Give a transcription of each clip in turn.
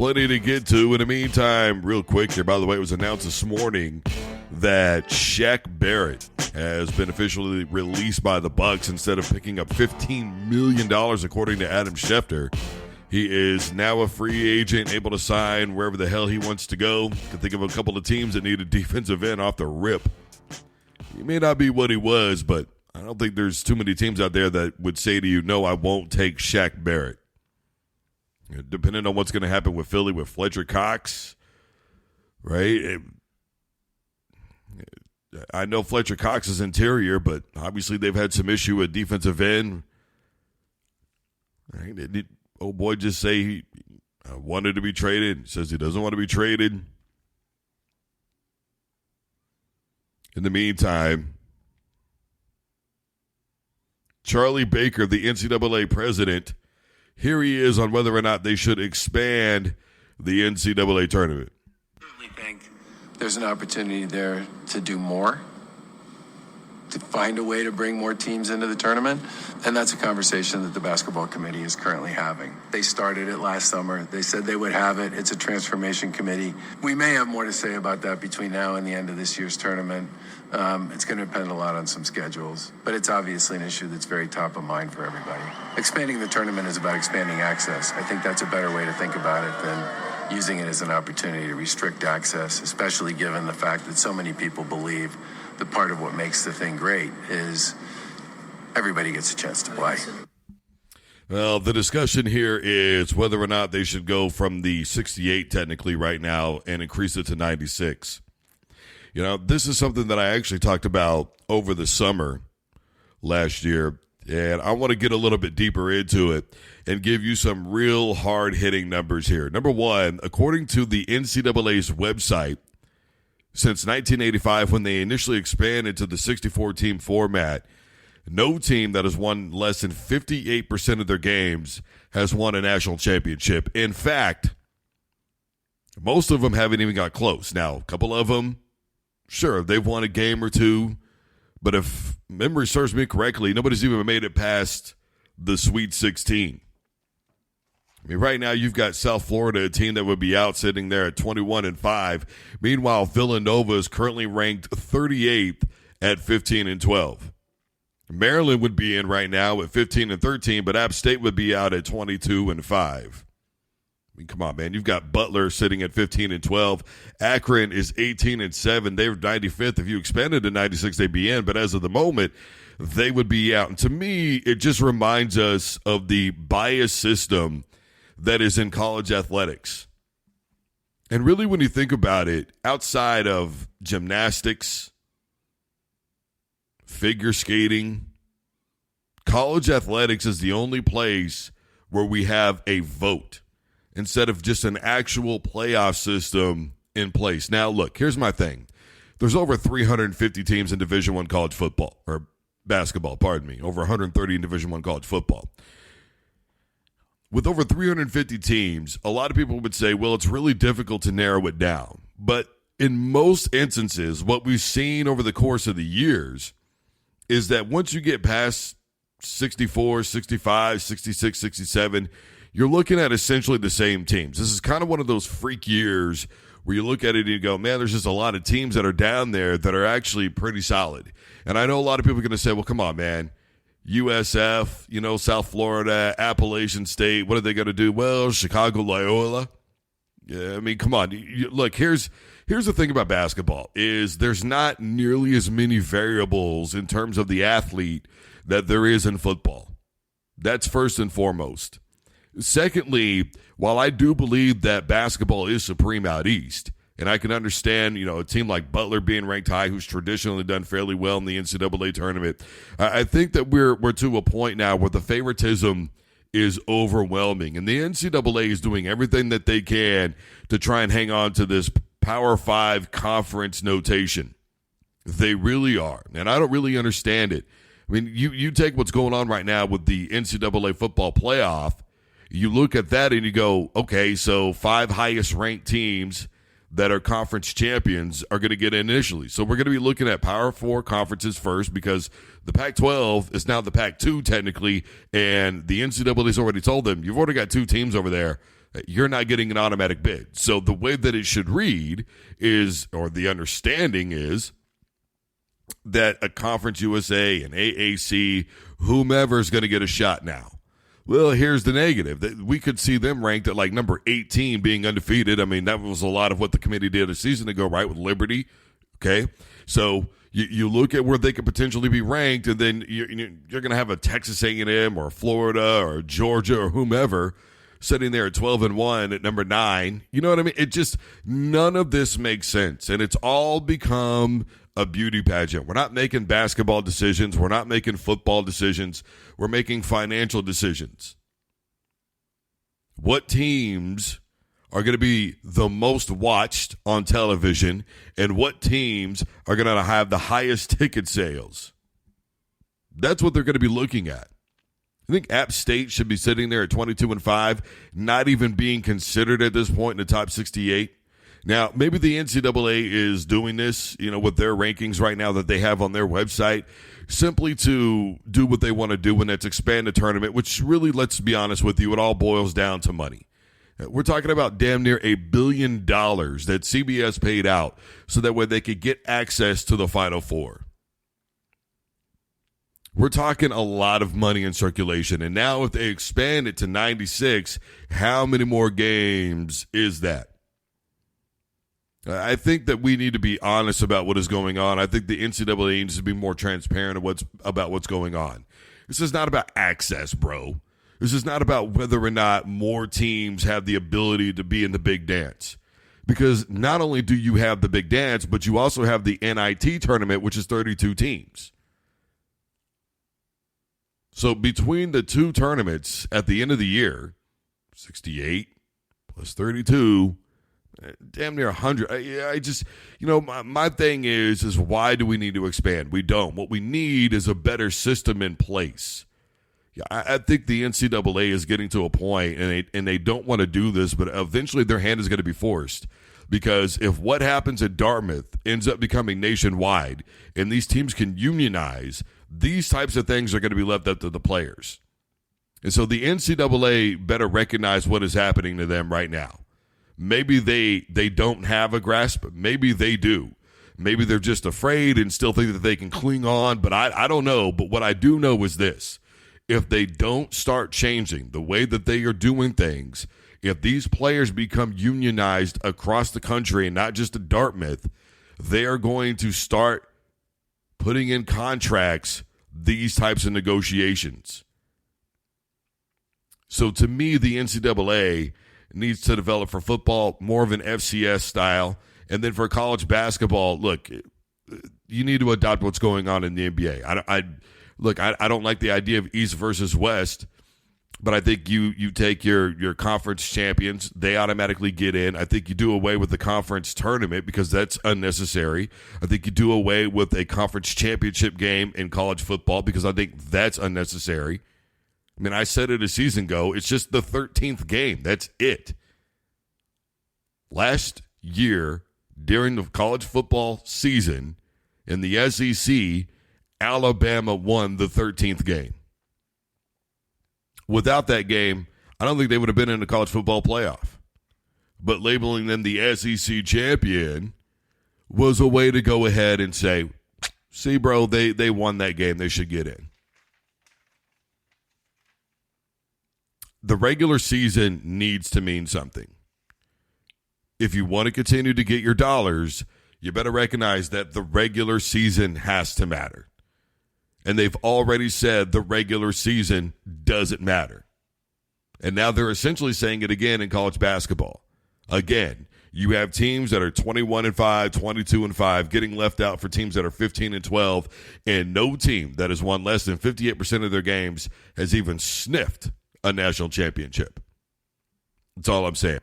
plenty to get to. In the meantime, real quick here, by the way, it was announced this morning that Shaq Barrett has been officially released by the Bucks instead of picking up $15 million, according to Adam Schefter. He is now a free agent, able to sign wherever the hell he wants to go. Can think of a couple of teams that need a defensive end off the rip. He may not be what he was, but I don't think there's too many teams out there that would say to you, no, I won't take Shaq Barrett. Depending on what's going to happen with Philly, with Fletcher Cox, right? I know Fletcher Cox is interior, but obviously they've had some issue with defensive end. Right? Did old boy just say he wanted to be traded? Says he doesn't want to be traded. In the meantime, Charlie Baker, the NCAA president, here he is on whether or not they should expand the NCAA tournament. I certainly think there's an opportunity there to do more, to find a way to bring more teams into the tournament, and that's a conversation that the basketball committee is currently having. They started it last summer. They said they would have it. It's a transformation committee. We may have more to say about that between now and the end of this year's tournament. It's going to depend a lot on some schedules, but it's obviously an issue that's very top of mind for everybody. Expanding the tournament is about expanding access. I think that's a better way to think about it than using it as an opportunity to restrict access, especially given the fact that so many people believe that part of what makes the thing great is everybody gets a chance to play. Well, the discussion here is whether or not they should go from the 68 technically right now and increase it to 96. You know, this is something that I actually talked about over the summer last year, and I want to get a little bit deeper into it and give you some real hard-hitting numbers here. Number one, according to the NCAA's website, since 1985, when they initially expanded to the 64-team format, no team that has won less than 58% of their games has won a national championship. In fact, most of them haven't even got close. Now, a couple of them, sure, they've won a game or two, but if memory serves me correctly, nobody's even made it past the Sweet 16. I mean, right now you've got South Florida, a team that would be out sitting there at 21-5. Meanwhile, Villanova is currently ranked 38th at 15-12. Maryland would be in right now at 15-13, but App State would be out at 22-5. I mean, come on, man. You've got Butler sitting at 15-12. Akron is 18-7. They're 95th. If you expanded to 96, they'd be in. But as of the moment, they would be out. And to me, it just reminds us of the bias system that is in college athletics. And really, when you think about it, outside of gymnastics, figure skating, college athletics is the only place where we have a vote instead of just an actual playoff system in place. Now, look, here's my thing. There's over 350 teams in Division I college football, or basketball, pardon me, over 130 in Division I college football. With over 350 teams, a lot of people would say, well, it's really difficult to narrow it down. But in most instances, what we've seen over the course of the years is that once you get past 64, 65, 66, 67, you're looking at essentially the same teams. This is kind of one of those freak years where you look at it and you go, man, there's just a lot of teams that are down there that are actually pretty solid. And I know a lot of people are going to say, well, come on, man. USF, South Florida, Appalachian State, what are they going to do? Well, Chicago Loyola. Yeah, I mean, come on. Look, here's the thing about basketball is there's not nearly as many variables in terms of the athlete that there is in football. That's first and foremost. Secondly, while I do believe that basketball is supreme out east, and I can understand, a team like Butler being ranked high, who's traditionally done fairly well in the NCAA tournament, I think that we're to a point now where the favoritism is overwhelming, and the NCAA is doing everything that they can to try and hang on to this Power 5 conference notation. They really are, and I don't really understand it. I mean, you take what's going on right now with the NCAA football playoff, you look at that and you go, okay, so 5 highest ranked teams that are conference champions are going to get in initially. So we're going to be looking at Power 4 conferences first because the Pac-12 is now the Pac-2 technically, and the NCAA's already told them, you've already got 2 teams over there you're not getting an automatic bid. So the way that it should read is, or the understanding is, that a Conference USA, an AAC, whomever is going to get a shot now. Well, here's the negative. That we could see them ranked at like number 18 being undefeated. I mean, that was a lot of what the committee did a season ago, right, with Liberty. Okay, so you look at where they could potentially be ranked, and then you're going to have a Texas A&M or Florida or Georgia or whomever sitting there at 12-1 at number 9. You know what I mean? It just, none of this makes sense, and it's all become a beauty pageant. We're not making basketball decisions. We're not making football decisions. We're making financial decisions. What teams are going to be the most watched on television, and what teams are going to have the highest ticket sales? That's what they're going to be looking at. I think App State should be sitting there at 22-5, not even being considered at this point in the top 68. Now, maybe the NCAA is doing this, with their rankings right now that they have on their website, simply to do what they want to do, and that's expand the tournament, which really, let's be honest with you, it all boils down to money. We're talking about damn near $1 billion that CBS paid out so that way they could get access to the Final Four. We're talking a lot of money in circulation, and now if they expand it to 96, how many more games is that? I think that we need to be honest about what is going on. I think the NCAA needs to be more transparent about what's going on. This is not about access, bro. This is not about whether or not more teams have the ability to be in the big dance. Because not only do you have the big dance, but you also have the NIT tournament, which is 32 teams. So between the two tournaments at the end of the year, 68 plus 32, damn near 100. I just, my thing is why do we need to expand? We don't. What we need is a better system in place. Yeah, I think the NCAA is getting to a point, and they don't want to do this, but eventually their hand is going to be forced. Because if what happens at Dartmouth ends up becoming nationwide and these teams can unionize, these types of things are going to be left up to the players. And so the NCAA better recognize what is happening to them right now. Maybe they don't have a grasp. Maybe they do. Maybe they're just afraid and still think that they can cling on. But I don't know. But what I do know is this. If they don't start changing the way that they are doing things, if these players become unionized across the country and not just at Dartmouth, they are going to start putting in contracts these types of negotiations. So to me, the NCAA needs to develop for football more of an FCS style. And then for college basketball, look, you need to adopt what's going on in the NBA. I don't like the idea of East versus West, but I think you take your conference champions, they automatically get in. I think you do away with the conference tournament because that's unnecessary. I think you do away with a conference championship game in college football because I think that's unnecessary. I mean, I said it a season ago. It's just the 13th game. That's it. Last year, during the college football season in the SEC, Alabama won the 13th game. Without that game, I don't think they would have been in the college football playoff. But labeling them the SEC champion was a way to go ahead and say, see, bro, they won that game. They should get in. The regular season needs to mean something. If you want to continue to get your dollars, you better recognize that the regular season has to matter. And they've already said the regular season doesn't matter. And now they're essentially saying it again in college basketball. Again, you have teams that are 21-5, 22-5, getting left out for teams that are 15-12, and no team that has won less than 58% of their games has even sniffed a national championship. That's all I'm saying.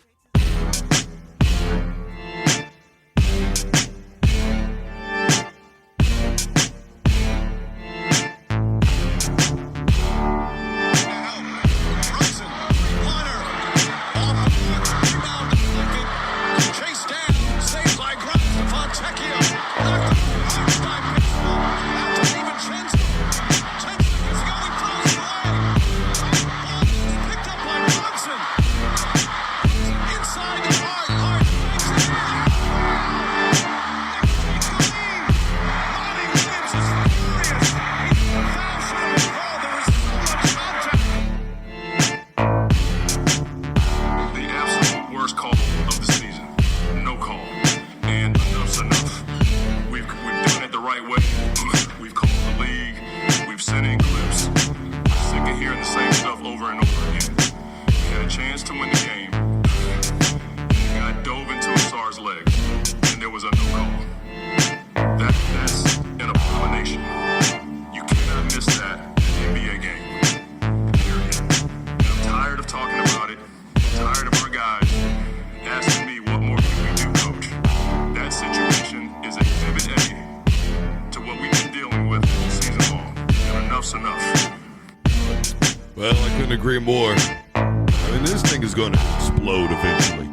agree more. I mean, this thing is going to explode eventually.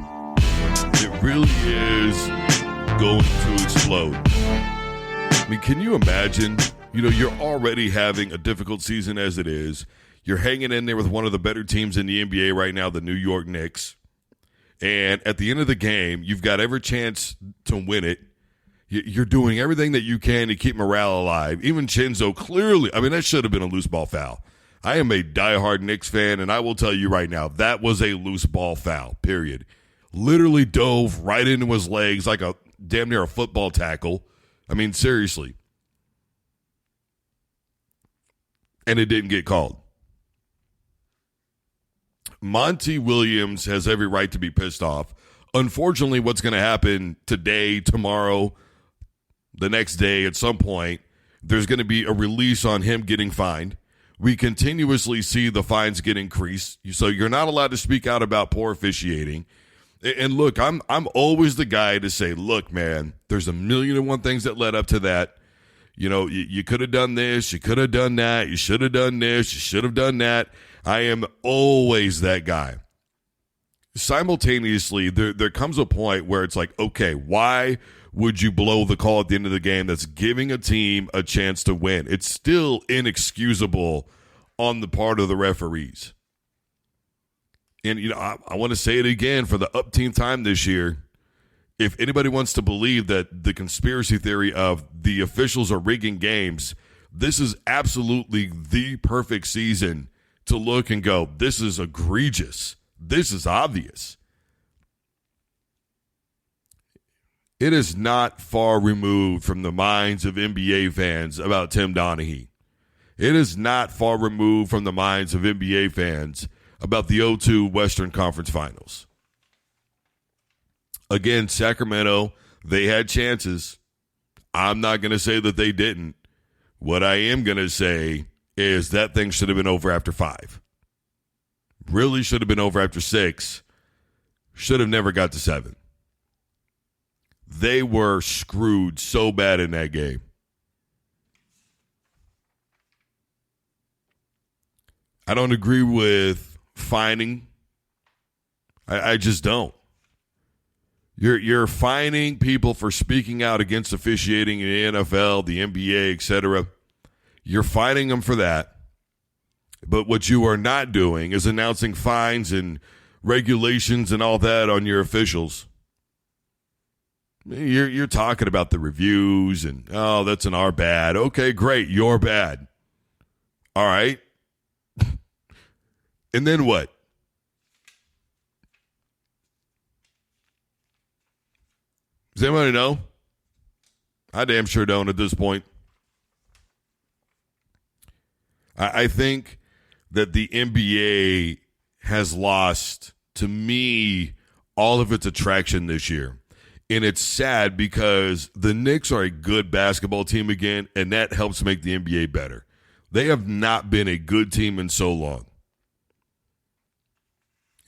It really is going to explode. I mean, can you imagine? You know, you're already having a difficult season as it is. You're hanging in there with one of the better teams in the NBA right now, the New York Knicks. And at the end of the game, you've got every chance to win it. You're doing everything that you can to keep morale alive. Even Chenzo clearly, I mean, that should have been a loose ball foul. I am a diehard Knicks fan, and I will tell you right now, that was a loose ball foul, period. Literally dove right into his legs like a damn near a football tackle. I mean, seriously. And it didn't get called. Monty Williams has every right to be pissed off. Unfortunately, what's going to happen today, tomorrow, the next day, at some point, there's going to be a release on him getting fined. We continuously see the fines get increased, so you're not allowed to speak out about poor officiating. And look, I'm always the guy to say, look, man, there's 1,000,001 things that led up to that. You know, you could have done this, you could have done that, you should have done this, you should have done that. I am always that guy. Simultaneously, there comes a point where it's like, okay, why would you blow the call at the end of the game that's giving a team a chance to win? It's still inexcusable on the part of the referees. And, you know, I want to say it again for the upteenth time this year. If anybody wants to believe that the conspiracy theory of the officials are rigging games, this is absolutely the perfect season to look and go, this is egregious. This is obvious. It is not far removed from the minds of NBA fans about Tim Donaghy. It is not far removed from the minds of NBA fans about the 0-2 Western Conference Finals. Again, Sacramento, they had chances. I'm not going to say that they didn't. What I am going to say is that thing should have been over after 5. Really should have been over after 6. Should have never got to 7. They were screwed so bad in that game. I don't agree with fining. I just don't. You're fining people for speaking out against officiating in the NFL, the NBA, etc. You're fining them for that. But what you are not doing is announcing fines and regulations and all that on your officials. You're talking about the reviews and, oh, that's an our bad. Okay, great, you're bad. All right. And then what? Does anybody know? I damn sure don't at this point. I think that the NBA has lost, to me, all of its attraction this year. And it's sad because the Knicks are a good basketball team again, and that helps make the NBA better. They have not been a good team in so long.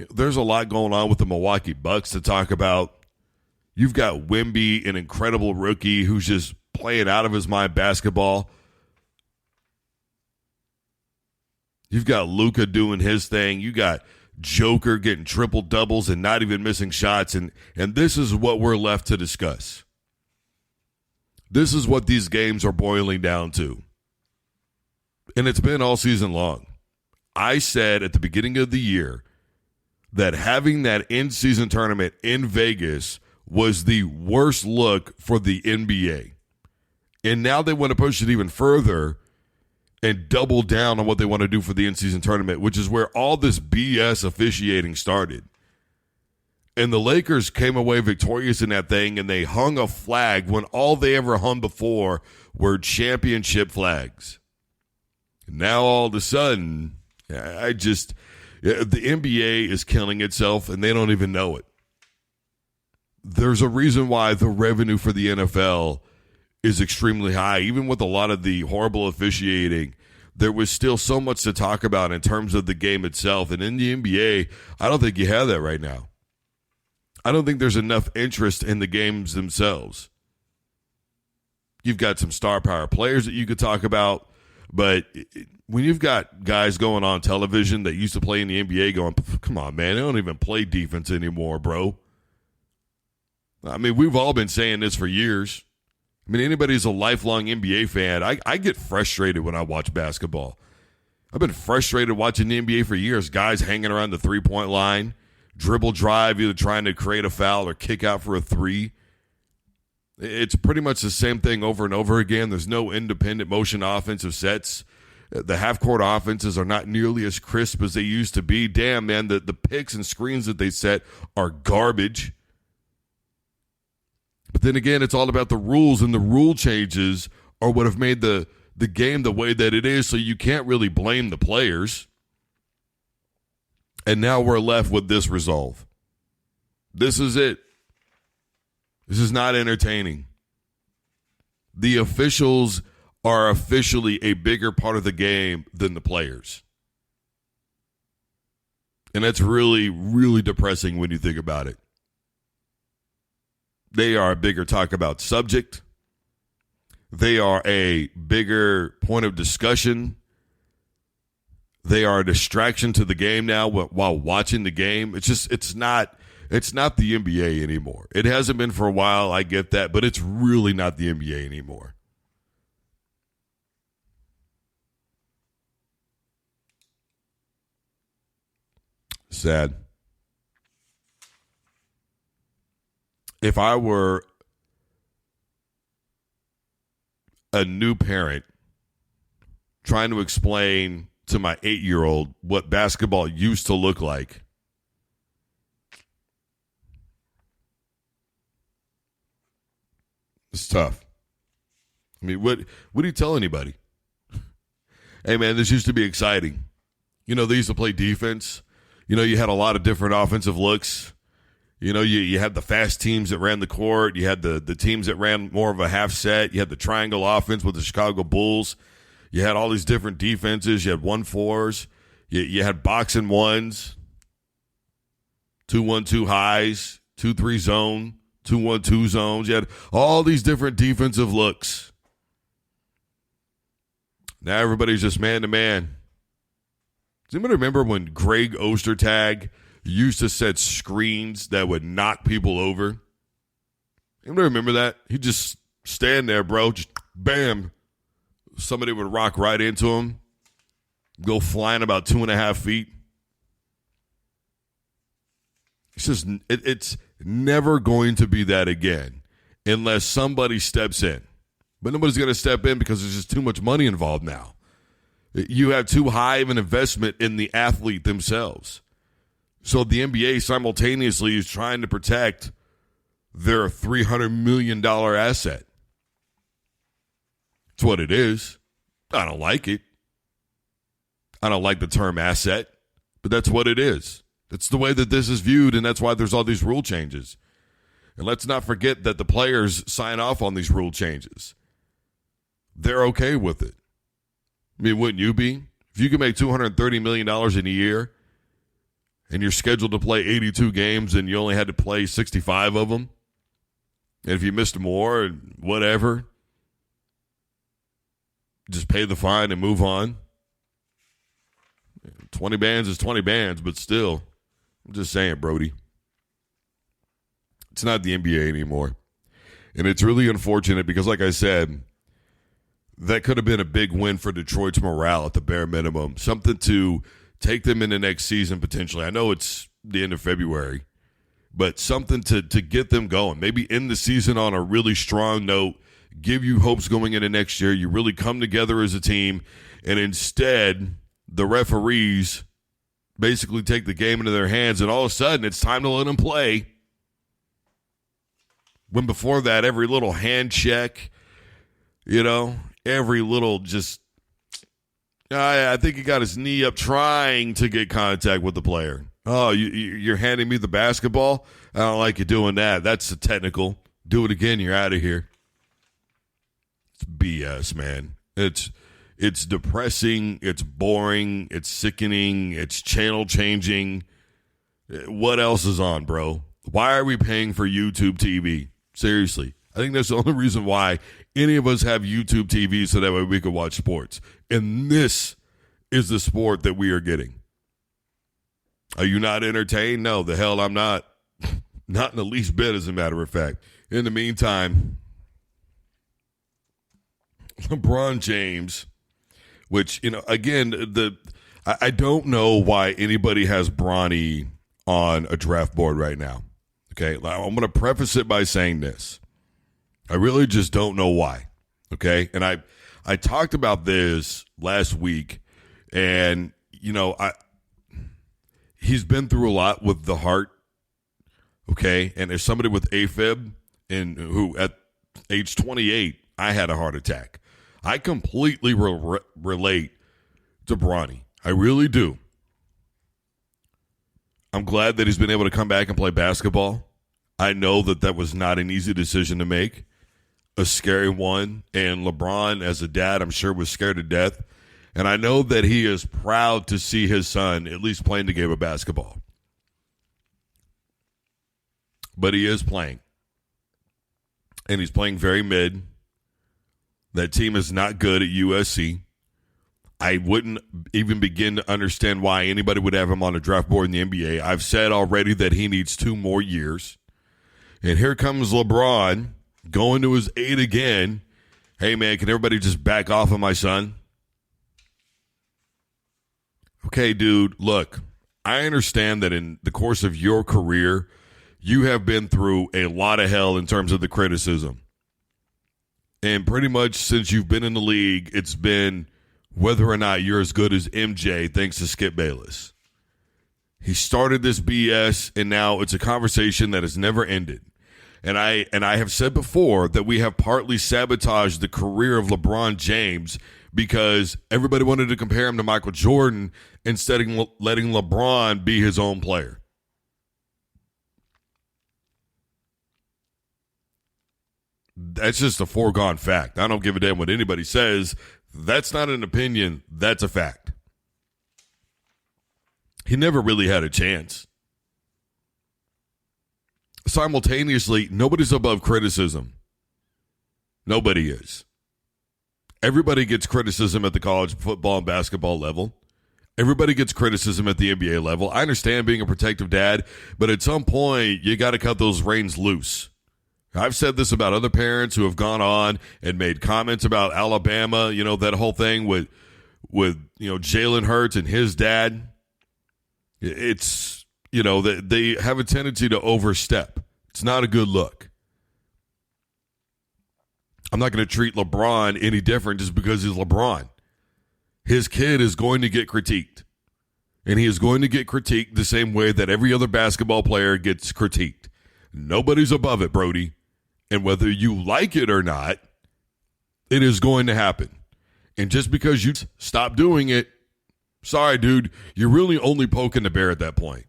There's a lot going on with the Milwaukee Bucks to talk about. You've got Wemby, an incredible rookie who's just playing out of his mind basketball. You've got Luka doing his thing. You got Joker getting triple doubles and not even missing shots. And this is what we're left to discuss. This is what these games are boiling down to. And it's been all season long. I said at the beginning of the year that having that in-season tournament in Vegas was the worst look for the NBA. And now they want to push it even further and double down on what they want to do for the in-season tournament, which is where all this BS officiating started. And the Lakers came away victorious in that thing, and they hung a flag when all they ever hung before were championship flags. Now all of a sudden, the NBA is killing itself, and they don't even know it. There's a reason why the revenue for the NFL is extremely high. Even with a lot of the horrible officiating, there was still so much to talk about in terms of the game itself. And in the NBA, I don't think you have that right now. I don't think there's enough interest in the games themselves. You've got some star power players that you could talk about. But when you've got guys going on television that used to play in the NBA going, come on, man, they don't even play defense anymore, bro. I mean, we've all been saying this for years. I mean, anybody who's a lifelong NBA fan, I get frustrated when I watch basketball. I've been frustrated watching the NBA for years. Guys hanging around the three-point line, dribble drive, either trying to create a foul or kick out for a three. It's pretty much the same thing over and over again. There's no independent motion offensive sets. The half-court offenses are not nearly as crisp as they used to be. Damn, man, the picks and screens that they set are garbage. But then again, it's all about the rules, and the rule changes are what have made the game the way that it is, so you can't really blame the players. And now we're left with this resolve. This is it. This is not entertaining. The officials are officially a bigger part of the game than the players. And that's really, really depressing when you think about it. They are a bigger talk about subject. They are a bigger point of discussion. They are a distraction to the game now while watching the game. It's not the NBA anymore. It hasn't been for a while, I get that, but it's really not the NBA anymore. Sad. If I were a new parent trying to explain to my 8-year-old what basketball used to look like, it's tough. I mean, what do you tell anybody? Hey, man, this used to be exciting. You know, they used to play defense. You know, you had a lot of different offensive looks. You know, you had the fast teams that ran the court. You had the teams that ran more of a half set. You had the triangle offense with the Chicago Bulls. You had all these different defenses. You had 1-4s. You had boxing ones, 2-1-2 highs, 2-3 zone, 2-1-2 zones. You had all these different defensive looks. Now everybody's just man-to-man. Does anybody remember when Greg Ostertag used to set screens that would knock people over? Anybody remember that? He'd just stand there, bro, just bam. Somebody would rock right into him, go flying about 2.5 feet. It's never going to be that again unless somebody steps in. But nobody's going to step in because there's just too much money involved now. You have too high of an investment in the athlete themselves. So the NBA simultaneously is trying to protect their $300 million asset. That's what it is. I don't like it. I don't like the term asset, but that's what it is. That's the way that this is viewed, and that's why there's all these rule changes. And let's not forget that the players sign off on these rule changes. They're okay with it. I mean, wouldn't you be? If you can make $230 million in a year and you're scheduled to play 82 games and you only had to play 65 of them, and if you missed more, whatever, just pay the fine and move on. 20 bands is 20 bands, but still, I'm just saying, Brody. It's not the NBA anymore. And it's really unfortunate because, like I said, that could have been a big win for Detroit's morale at the bare minimum. Something to take them in the next season potentially. I know it's the end of February, but something to get them going. Maybe end the season on a really strong note, give you hopes going into next year. You really come together as a team, and instead the referees basically take the game into their hands, and all of a sudden it's time to let them play. When before that, every little hand check, every little just, I think he got his knee up trying to get contact with the player. Oh, you're handing me the basketball? I don't like you doing that. That's a technical. Do it again, you're out of here. It's BS, man. It's depressing. It's boring. It's sickening. It's channel changing. What else is on, bro? Why are we paying for YouTube TV? Seriously. I think that's the only reason why any of us have YouTube TV, so that way we can watch sports. And this is the sport that we are getting. Are you not entertained? No, the hell I'm not. Not in the least bit, as a matter of fact. In the meantime, LeBron James, which, again, I don't know why anybody has Bronny on a draft board right now. Okay, I'm going to preface it by saying this. I really just don't know why. Okay, and I talked about this last week, and he's been through a lot with the heart. Okay, and as somebody with AFib, and who at age 28, I had a heart attack. I completely relate to Bronny. I really do. I'm glad that he's been able to come back and play basketball. I know that was not an easy decision to make, a scary one. And LeBron, as a dad, I'm sure was scared to death. And I know that he is proud to see his son at least playing the game of basketball. But he is playing. And he's playing very mid. That team is not good at USC. I wouldn't even begin to understand why anybody would have him on a draft board in the NBA. I've said already that he needs 2 more years. And here comes LeBron going to his 8 again. Hey, man, can everybody just back off of my son? Okay, dude, look, I understand that in the course of your career, you have been through a lot of hell in terms of the criticism. And pretty much since you've been in the league, it's been whether or not you're as good as MJ, thanks to Skip Bayless. He started this BS, and now it's a conversation that has never ended. And I have said before that we have partly sabotaged the career of LeBron James because everybody wanted to compare him to Michael Jordan instead of letting LeBron be his own player. That's just a foregone fact. I don't give a damn what anybody says. That's not an opinion. That's a fact. He never really had a chance. Simultaneously, nobody's above criticism. Nobody is. Everybody gets criticism at the college football and basketball level. Everybody gets criticism at the NBA level. I understand being a protective dad, but at some point, you got to cut those reins loose. I've said this about other parents who have gone on and made comments about Alabama, that whole thing with Jalen Hurts and his dad. It's, they have a tendency to overstep. It's not a good look. I'm not going to treat LeBron any different just because he's LeBron. His kid is going to get critiqued. And he is going to get critiqued the same way that every other basketball player gets critiqued. Nobody's above it, Brody. And whether you like it or not, it is going to happen. And just because you stop doing it, sorry, dude, you're really only poking the bear at that point.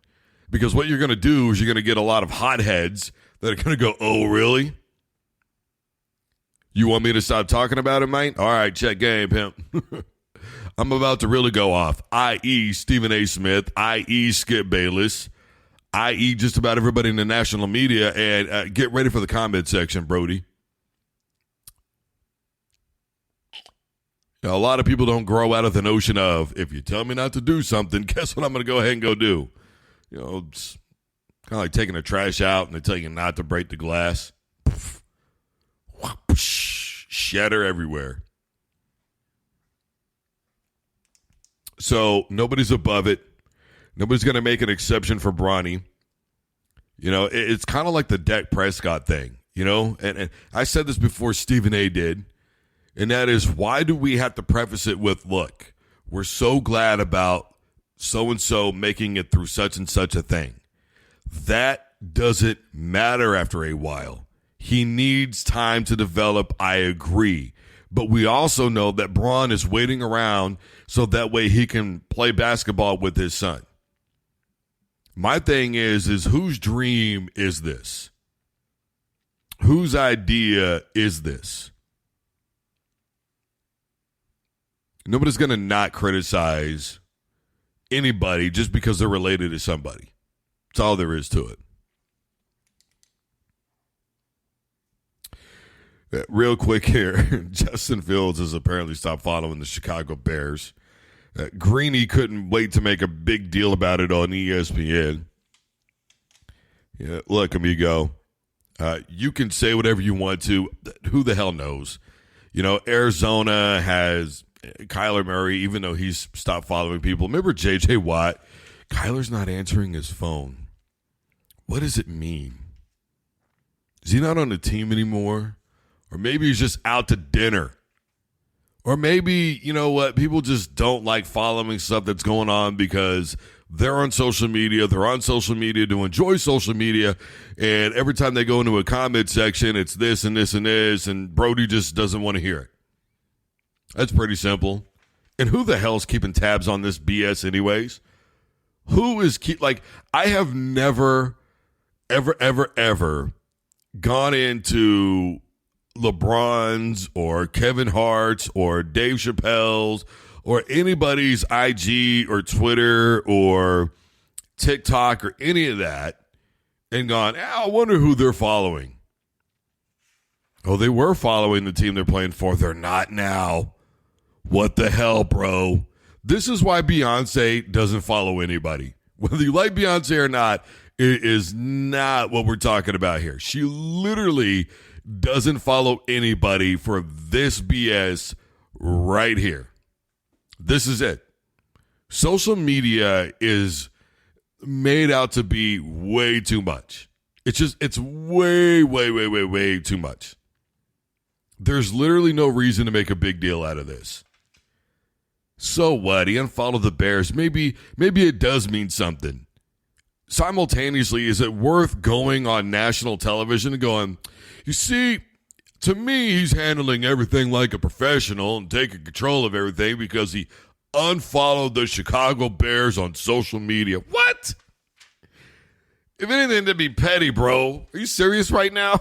Because what you're going to do is you're going to get a lot of hotheads that are going to go, oh, really? You want me to stop talking about it, mate? All right, check game, pimp. I'm about to really go off, i.e. Stephen A. Smith, i.e. Skip Bayless, i.e. just about everybody in the national media, and get ready for the comment section, Brody. Now, a lot of people don't grow out of the notion of, if you tell me not to do something, guess what I'm going to go ahead and go do? It's kind of like taking the trash out and they tell you not to break the glass. Shatter everywhere. So nobody's above it. Nobody's going to make an exception for Bronny. It's kind of like the Dak Prescott thing, and I said this before Stephen A. did, and that is, why do we have to preface it with, look, we're so glad about so-and-so making it through such and such a thing. That doesn't matter after a while. He needs time to develop, I agree. But we also know that Bron is waiting around so that way he can play basketball with his son. My thing is whose dream is this? Whose idea is this? Nobody's going to not criticize anybody just because they're related to somebody. That's all there is to it. Real quick here, Justin Fields has apparently stopped following the Chicago Bears. Greeny couldn't wait to make a big deal about it on ESPN. Yeah, look, amigo, you can say whatever you want to. Who the hell knows? Arizona has Kyler Murray, even though he's stopped following people. Remember J.J. Watt? Kyler's not answering his phone. What does it mean? Is he not on the team anymore? Or maybe he's just out to dinner. Or maybe, you know what, people just don't like following stuff that's going on because they're on social media. They're on social media to enjoy social media. And every time they go into a comment section, it's this and this and this. And Brody just doesn't want to hear it. That's pretty simple. And who the hell's keeping tabs on this BS anyways? Who is I have never, ever gone into LeBron's or Kevin Hart's or Dave Chappelle's or anybody's IG or Twitter or TikTok or any of that and gone, I wonder who they're following. Oh, they were following the team they're playing for. They're not now. What the hell, bro? This is why Beyonce doesn't follow anybody. Whether you like Beyonce or not, it is not what we're talking about here. She literally doesn't follow anybody for this BS right here. This is it. Social media is made out to be way too much. It's way too much. There's literally no reason to make a big deal out of this. So what? He unfollowed the Bears. Maybe it does mean something. Simultaneously, is it worth going on national television and going, you see, to me, he's handling everything like a professional and taking control of everything because he unfollowed the Chicago Bears on social media. What? If anything, to be petty, bro. Are you serious right now?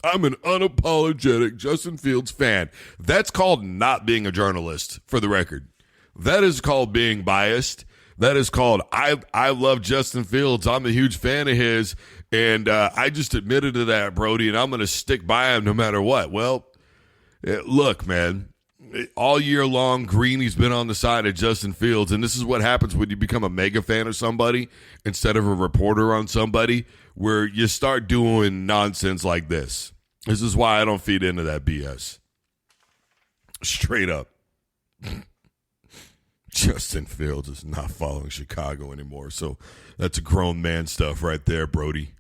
I'm an unapologetic Justin Fields fan. That's called not being a journalist, for the record. That is called being biased. That is called, I love Justin Fields. I'm a huge fan of his, and I just admitted to that, Brody, and I'm going to stick by him no matter what. Well, look, man, all year long, Greeny's been on the side of Justin Fields, and this is what happens when you become a mega fan of somebody instead of a reporter on somebody, where you start doing nonsense like this. This is why I don't feed into that BS. Straight up. Justin Fields is not following Chicago anymore, so that's grown man stuff right there, Brody.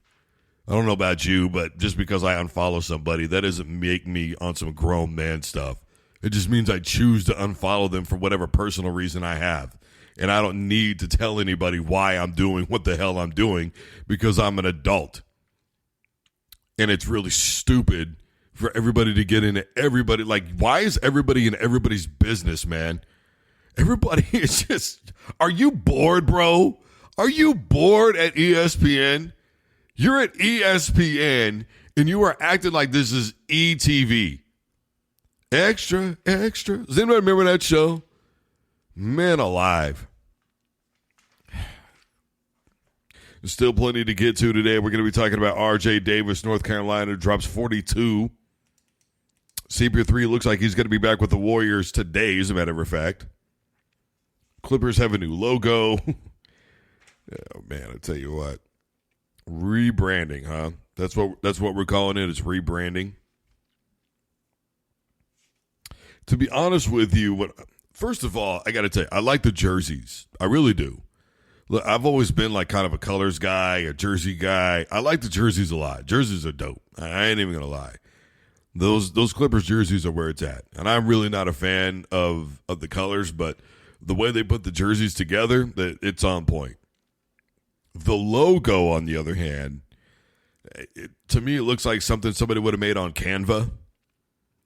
I don't know about you, but just because I unfollow somebody, that doesn't make me on some grown man stuff. It just means I choose to unfollow them for whatever personal reason I have. And I don't need to tell anybody why I'm doing what the hell I'm doing because I'm an adult. And it's really stupid for everybody to get into everybody. Like, why is everybody in everybody's business, man? Everybody is just, are you bored, bro? Are you bored at ESPN? You're at ESPN and you are acting like this is ETV. Extra, extra. Does anybody remember that show? Man alive. There's still plenty to get to today. We're going to be talking about R.J. Davis, North Carolina, drops 42. CP3 looks like he's going to be back with the Warriors today, as a matter of fact. Clippers have a new logo. Oh, man, I tell you what. Rebranding, huh? That's what we're calling it. It's rebranding. To be honest with you, first of all, I got to tell you, I like the jerseys. I really do. Look, I've always been like kind of a colors guy, a jersey guy. I like the jerseys a lot. Jerseys are dope. I ain't even gonna lie. Those Clippers jerseys are where it's at. And I'm really not a fan of the colors, but the way they put the jerseys together, it's on point. The logo, on the other hand, to me, it looks like something somebody would have made on Canva.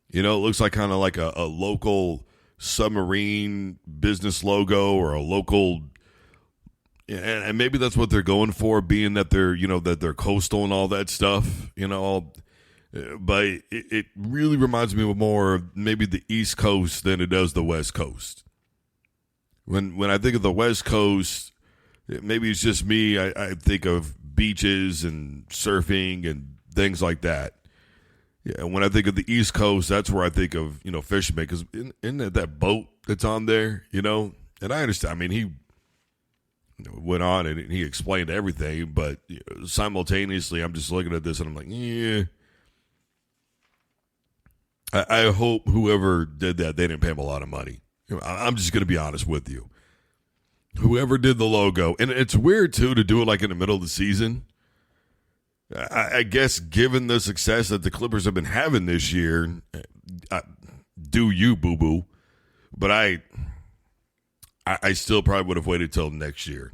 You know, it looks like kind of like a local submarine business logo or a local. And maybe that's what they're going for, being that they're coastal and all that stuff, But it really reminds me more of maybe the East Coast than it does the West Coast. When I think of the West Coast, maybe it's just me. I think of beaches and surfing and things like that. Yeah, when I think of the East Coast, that's where I think of, fishermen, because in that boat that's on there, and I understand. I mean, he went on and he explained everything, but simultaneously, I'm just looking at this and I'm like, yeah. I hope whoever did that, they didn't pay him a lot of money. I'm just going to be honest with you. Whoever did the logo, and it's weird, too, to do it like in the middle of the season. I guess given the success that the Clippers have been having this year, do you, boo-boo. But I still probably would have waited till next year.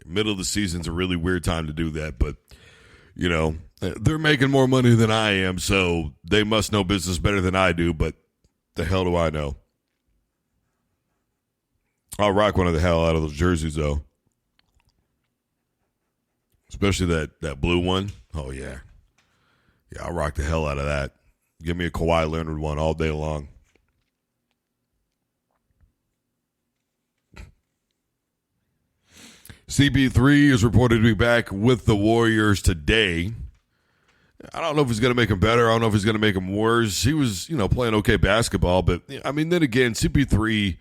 Middle of the season's a really weird time to do that, but, they're making more money than I am, so they must know business better than I do, but the hell do I know? I'll rock one of the hell out of those jerseys, though. Especially that blue one. Oh, yeah. Yeah, I'll rock the hell out of that. Give me a Kawhi Leonard one all day long. CP3 is reported to be back with the Warriors today. I don't know if he's going to make him better. I don't know if he's going to make him worse. He was, playing okay basketball. But, I mean, then again, CP3,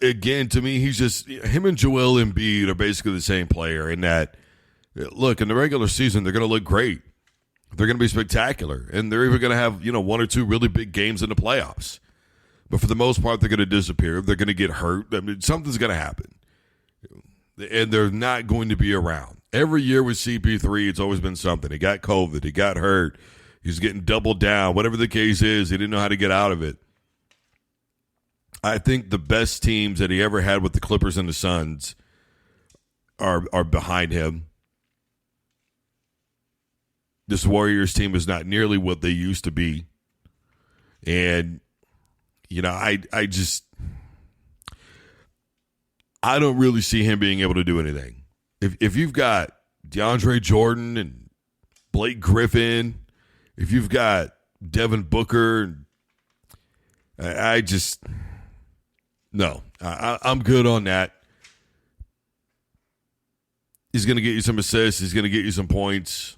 again, to me, he's just – him and Joel Embiid are basically the same player in that, look, in the regular season, they're going to look great. They're going to be spectacular. And they're even going to have, one or two really big games in the playoffs. But for the most part, they're going to disappear. They're going to get hurt. I mean, something's going to happen. And they're not going to be around. Every year with CP3, it's always been something. He got COVID. He got hurt. He's getting doubled down. Whatever the case is, he didn't know how to get out of it. I think the best teams that he ever had with the Clippers and the Suns are behind him. This Warriors team is not nearly what they used to be. And, I don't really see him being able to do anything. If you've got DeAndre Jordan and Blake Griffin, if you've got Devin Booker, no. I'm good on that. He's going to get you some assists. He's going to get you some points.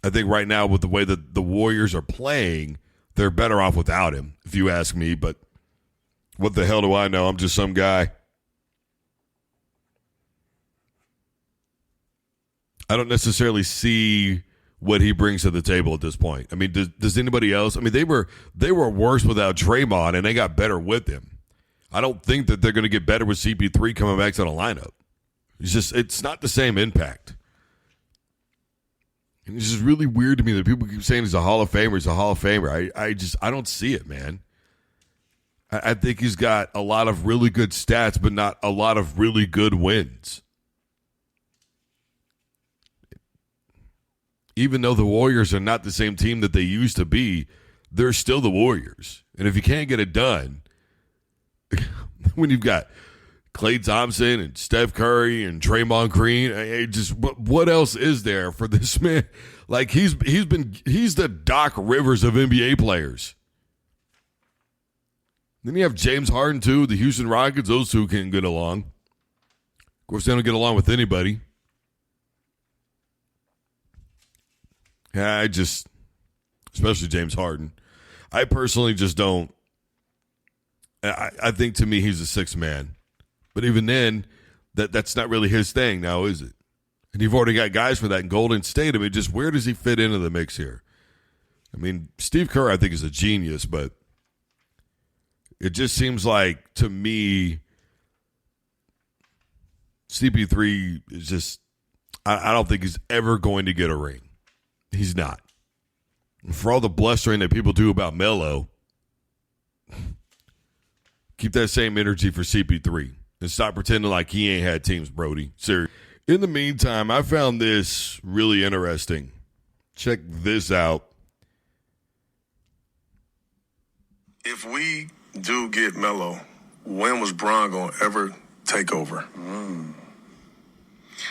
I think right now with the way that the Warriors are playing, they're better off without him, if you ask me. But what the hell do I know? I'm just some guy. I don't necessarily see what he brings to the table at this point. I mean, does anybody else? I mean, they were worse without Draymond, and they got better with him. I don't think that they're going to get better with CP3 coming back to the lineup. It's not the same impact. And it's just really weird to me that people keep saying he's a Hall of Famer. He's a Hall of Famer. I don't see it, man. I think he's got a lot of really good stats, but not a lot of really good wins. Even though the Warriors are not the same team that they used to be, they're still the Warriors. And if you can't get it done, when you've got Klay Thompson and Steph Curry and Draymond Green, what else is there for this man? Like he's the Doc Rivers of NBA players. Then you have James Harden too, the Houston Rockets. Those two can't get along. Of course, they don't get along with anybody. Yeah, especially James Harden. I personally just don't. I think to me he's a sixth man. But even then, that's not really his thing now, is it? And you've already got guys for that in Golden State. I mean, just where does he fit into the mix here? I mean, Steve Kerr, I think, is a genius, but it just seems like, to me, CP3 is just, I don't think he's ever going to get a ring. He's not. And for all the blustering that people do about Melo, keep that same energy for CP3 and stop pretending like he ain't had teams, Brody. Seriously. In the meantime, I found this really interesting. Check this out. If we do get Melo, when was Bron going to ever take over?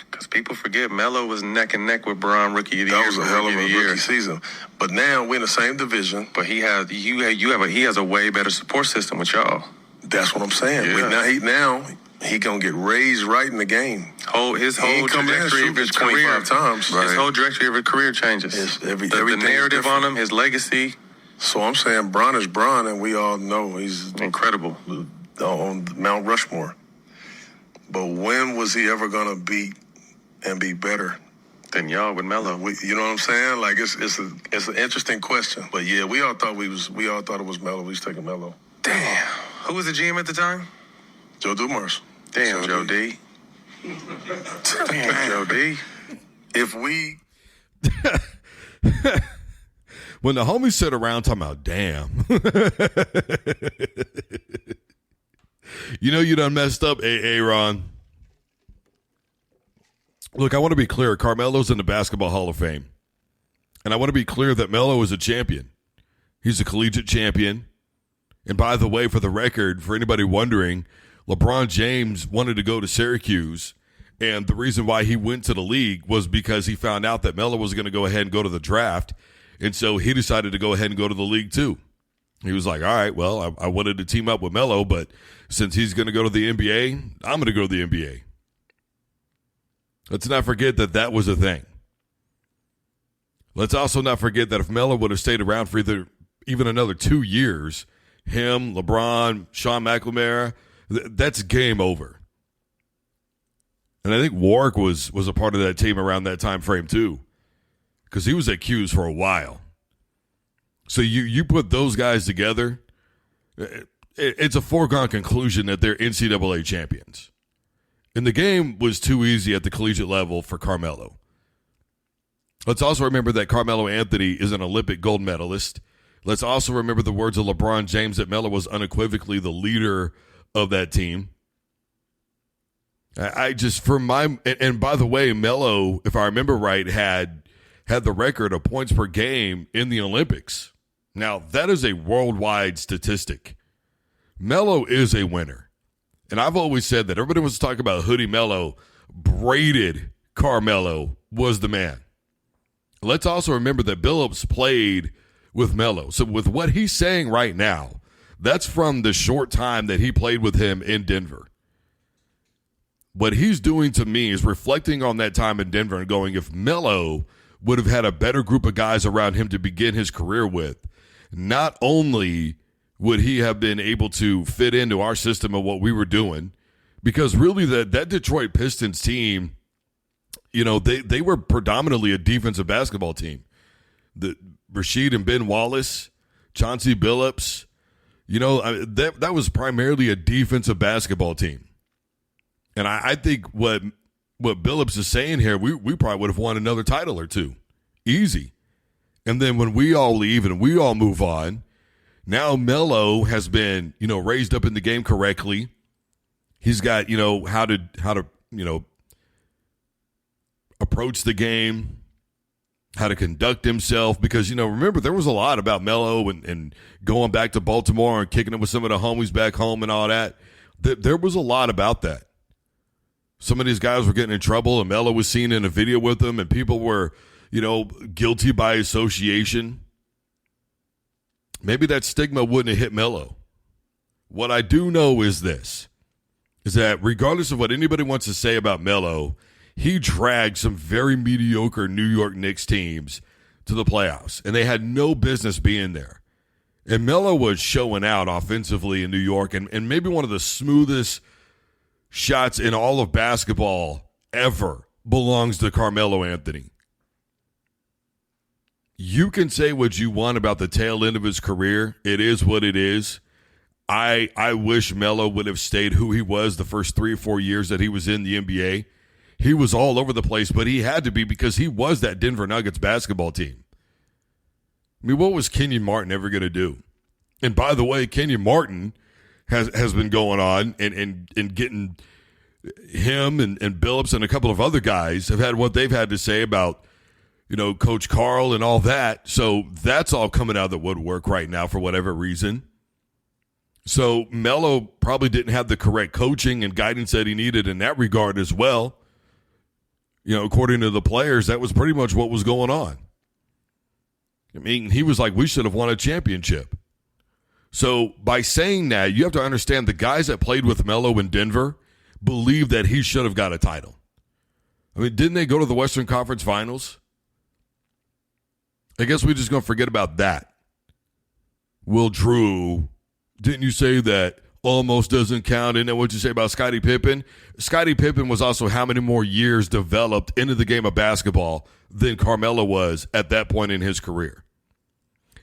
Because people forget Melo was neck and neck with Bron rookie of the year. That was a hell of a rookie season. But now we're in the same division. But he has a way better support system with y'all. That's what I'm saying. Yeah. Now he gonna get raised right in the game. His whole trajectory of his career, 25 times. His whole trajectory of his career changes. The Everything narrative on him, his legacy, So I'm saying Bron is Bron, and we all know he's incredible. on Mount Rushmore. But when was he ever gonna beat and be better? Then y'all with Melo. You know what I'm saying? Like it's an interesting question. But yeah, we all thought it was Melo. We was taking Melo. Damn. Who was the GM at the time? Joe Dumars. Damn, Joe D. Damn, Joe D. If we When the homies sit around talking about, damn. You know you done messed up, Aaron. Look, I want to be clear. Carmelo's in the Basketball Hall of Fame. And I want to be clear that Melo is a champion. He's a collegiate champion. And by the way, for the record, for anybody wondering, LeBron James wanted to go to Syracuse. And the reason why he went to the league was because he found out that Melo was going to go ahead and go to the draft. And so he decided to go ahead and go to the league too. He was like, all right, well, I wanted to team up with Melo, but since he's going to go to the NBA, I'm going to go to the NBA. Let's not forget that that was a thing. Let's also not forget that if Melo would have stayed around for even another 2 years, him, LeBron, Sean McLemore, that's game over. And I think Warwick was a part of that team around that time frame too, because he was at Q's for a while. So you put those guys together, it's a foregone conclusion that they're NCAA champions. And the game was too easy at the collegiate level for Carmelo. Let's also remember that Carmelo Anthony is an Olympic gold medalist. Let's also remember the words of LeBron James that Melo was unequivocally the leader of that team. And by the way, Melo, if I remember right, had the record of points per game in the Olympics. Now, that is a worldwide statistic. Melo is a winner. And I've always said that everybody wants to talk about Hoodie Melo. Braided Carmelo was the man. Let's also remember that Billups played with Melo. So with what he's saying right now, that's from the short time that he played with him in Denver. What he's doing to me is reflecting on that time in Denver and going, if Melo would have had a better group of guys around him to begin his career with, not only would he have been able to fit into our system of what we were doing, because really that Detroit Pistons team, you know, they were predominantly a defensive basketball team. The Rasheed and Ben Wallace, Chauncey Billups, you know, that was primarily a defensive basketball team. And I think what Billups is saying here, we probably would have won another title or two. Easy. And then when we all leave and we all move on, now Melo has been, you know, raised up in the game correctly. He's got, you know, how to, you know, approach the game, how to conduct himself. Because, you know, remember, there was a lot about Melo and going back to Baltimore and kicking it with some of the homies back home and all that. There was a lot about that. Some of these guys were getting in trouble, and Melo was seen in a video with them, and people were, you know, guilty by association. Maybe that stigma wouldn't have hit Melo. What I do know is this, is that regardless of what anybody wants to say about Melo, he dragged some very mediocre New York Knicks teams to the playoffs, and they had no business being there. And Melo was showing out offensively in New York, and maybe one of the smoothest shots in all of basketball ever belongs to Carmelo Anthony. You can say what you want about the tail end of his career. It is what it is. I wish Melo would have stayed who he was the first 3 or 4 years that he was in the NBA. He was all over the place, but he had to be because he was that Denver Nuggets basketball team. I mean, what was Kenyon Martin ever going to do? And by the way, Kenyon Martin has been going on and getting him and Billups and a couple of other guys have had what they've had to say about, you know, Coach Carl and all that. So that's all coming out of the woodwork right now for whatever reason. So Melo probably didn't have the correct coaching and guidance that he needed in that regard as well. You know, according to the players, that was pretty much what was going on. I mean, he was like, we should have won a championship. So by saying that, you have to understand the guys that played with Melo in Denver, believe that he should have got a title. I mean, didn't they go to the Western Conference Finals? I guess we're just going to forget about that. Will Drew, didn't you say that almost doesn't count? Isn't that what you say about Scottie Pippen? Scottie Pippen was also how many more years developed into the game of basketball than Carmelo was at that point in his career.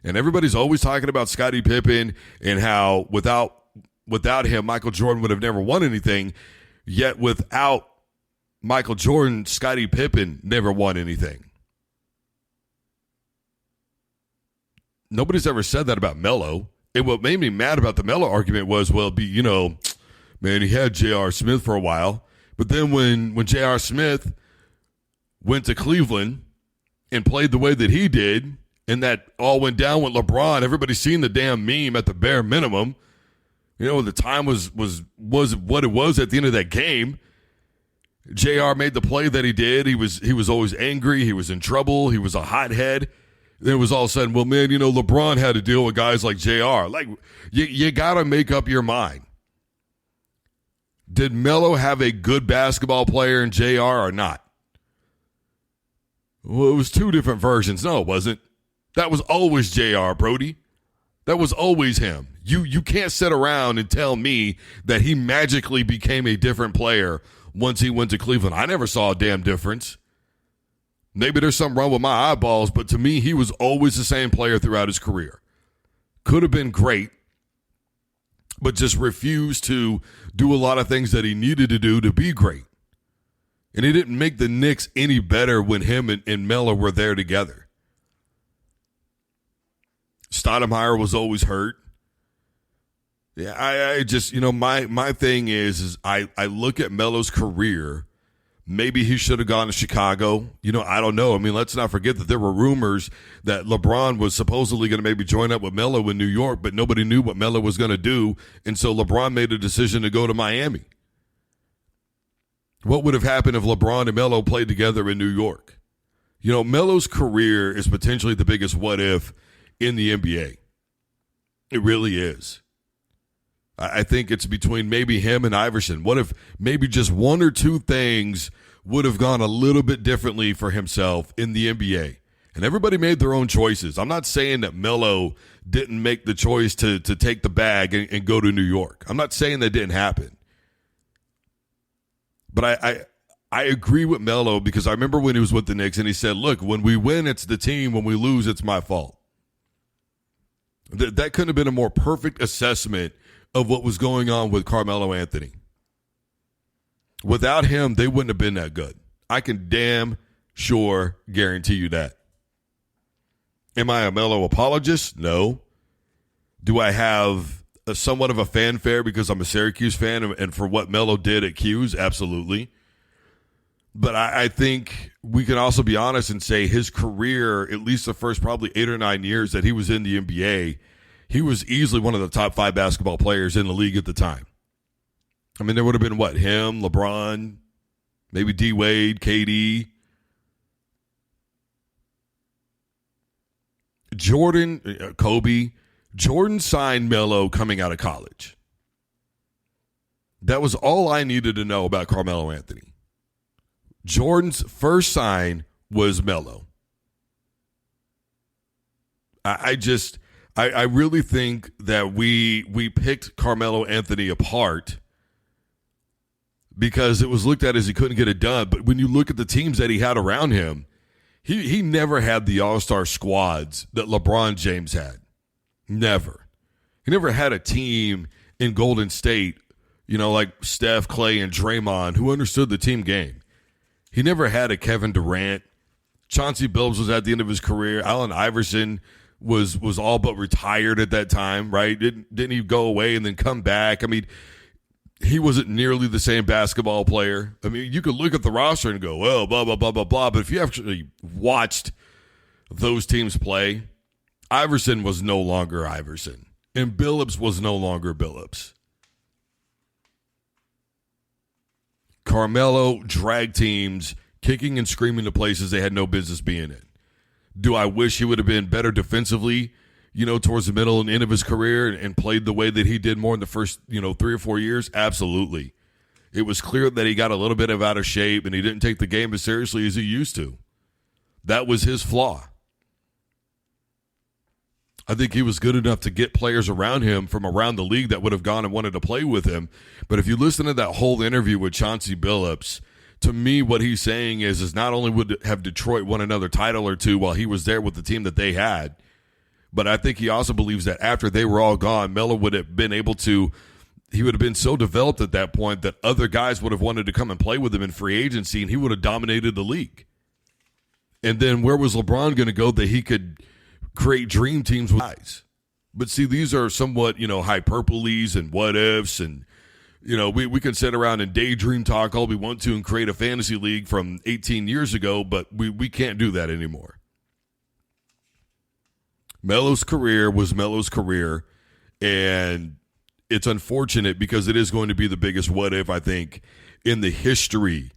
And everybody's always talking about Scottie Pippen and how without him, Michael Jordan would have never won anything. Yet without Michael Jordan, Scottie Pippen never won anything. Nobody's ever said that about Melo. And what made me mad about the Melo argument was, well, man, he had J.R. Smith for a while. But then when J.R. Smith went to Cleveland and played the way that he did, and that all went down with LeBron, everybody's seen the damn meme at the bare minimum. You know, the time was what it was at the end of that game. JR made the play that he did. He was always angry. He was in trouble. He was a hothead. Then it was all of a sudden, well, man, LeBron had to deal with guys like JR. Like, you got to make up your mind. Did Melo have a good basketball player in JR or not? Well, it was two different versions. No, it wasn't. That was always JR, Brody. That was always him. You can't sit around and tell me that he magically became a different player once he went to Cleveland. I never saw a damn difference. Maybe there's something wrong with my eyeballs, but to me, he was always the same player throughout his career. Could have been great, but just refused to do a lot of things that he needed to do to be great. And he didn't make the Knicks any better when him and Melo were there together. Stoudemire was always hurt. Yeah, I just, my thing is I look at Melo's career. Maybe he should have gone to Chicago. I don't know. I mean, let's not forget that there were rumors that LeBron was supposedly going to maybe join up with Melo in New York, but nobody knew what Melo was going to do. And so LeBron made a decision to go to Miami. What would have happened if LeBron and Melo played together in New York? Melo's career is potentially the biggest what if in the NBA. It really is. I think it's between maybe him and Iverson. What if maybe just one or two things would have gone a little bit differently for himself in the NBA? And everybody made their own choices. I'm not saying that Melo didn't make the choice to take the bag and go to New York. I'm not saying that didn't happen. But I agree with Melo because I remember when he was with the Knicks and he said, look, when we win, it's the team. When we lose, it's my fault. That couldn't have been a more perfect assessment of what was going on with Carmelo Anthony. Without him, they wouldn't have been that good. I can damn sure guarantee you that. Am I a Melo apologist? No. Do I have somewhat of a fanfare because I'm a Syracuse fan and for what Melo did at Q's? Absolutely. But I think we can also be honest and say his career, at least the first probably 8 or 9 years that he was in the NBA, he was easily one of the top 5 basketball players in the league at the time. I mean, there would have been, him, LeBron, maybe D-Wade, KD. Jordan, Kobe. Jordan signed Melo coming out of college. That was all I needed to know about Carmelo Anthony. Jordan's first sign was Melo. I really think that we picked Carmelo Anthony apart because it was looked at as he couldn't get it done. But when you look at the teams that he had around him, he never had the all-star squads that LeBron James had. Never. He never had a team in Golden State, like Steph, Clay, and Draymond who understood the team game. He never had a Kevin Durant. Chauncey Billups was at the end of his career. Allen Iverson was all but retired at that time, right? Didn't he go away and then come back? I mean, he wasn't nearly the same basketball player. I mean, you could look at the roster and go, well, blah, blah, blah, blah, blah. But if you actually watched those teams play, Iverson was no longer Iverson. And Billups was no longer Billups. Carmelo dragged teams kicking and screaming to places they had no business being in. Do I wish he would have been better defensively, towards the middle and end of his career and played the way that he did more in the first, 3 or 4 years? Absolutely. It was clear that he got a little bit out of shape and he didn't take the game as seriously as he used to. That was his flaw. I think he was good enough to get players around him from around the league that would have gone and wanted to play with him. But if you listen to that whole interview with Chauncey Billups, to me what he's saying is not only would have Detroit won another title or two while he was there with the team that they had, but I think he also believes that after they were all gone, Melo would have been able to – he would have been so developed at that point that other guys would have wanted to come and play with him in free agency, and he would have dominated the league. And then where was LeBron going to go that he could – create dream teams with guys? But see, these are somewhat, hyperboles and what ifs, and we can sit around and daydream talk all we want to and create a fantasy league from 18 years ago, but we can't do that anymore. Melo's career was Melo's career, and it's unfortunate because it is going to be the biggest what if, I think, in the history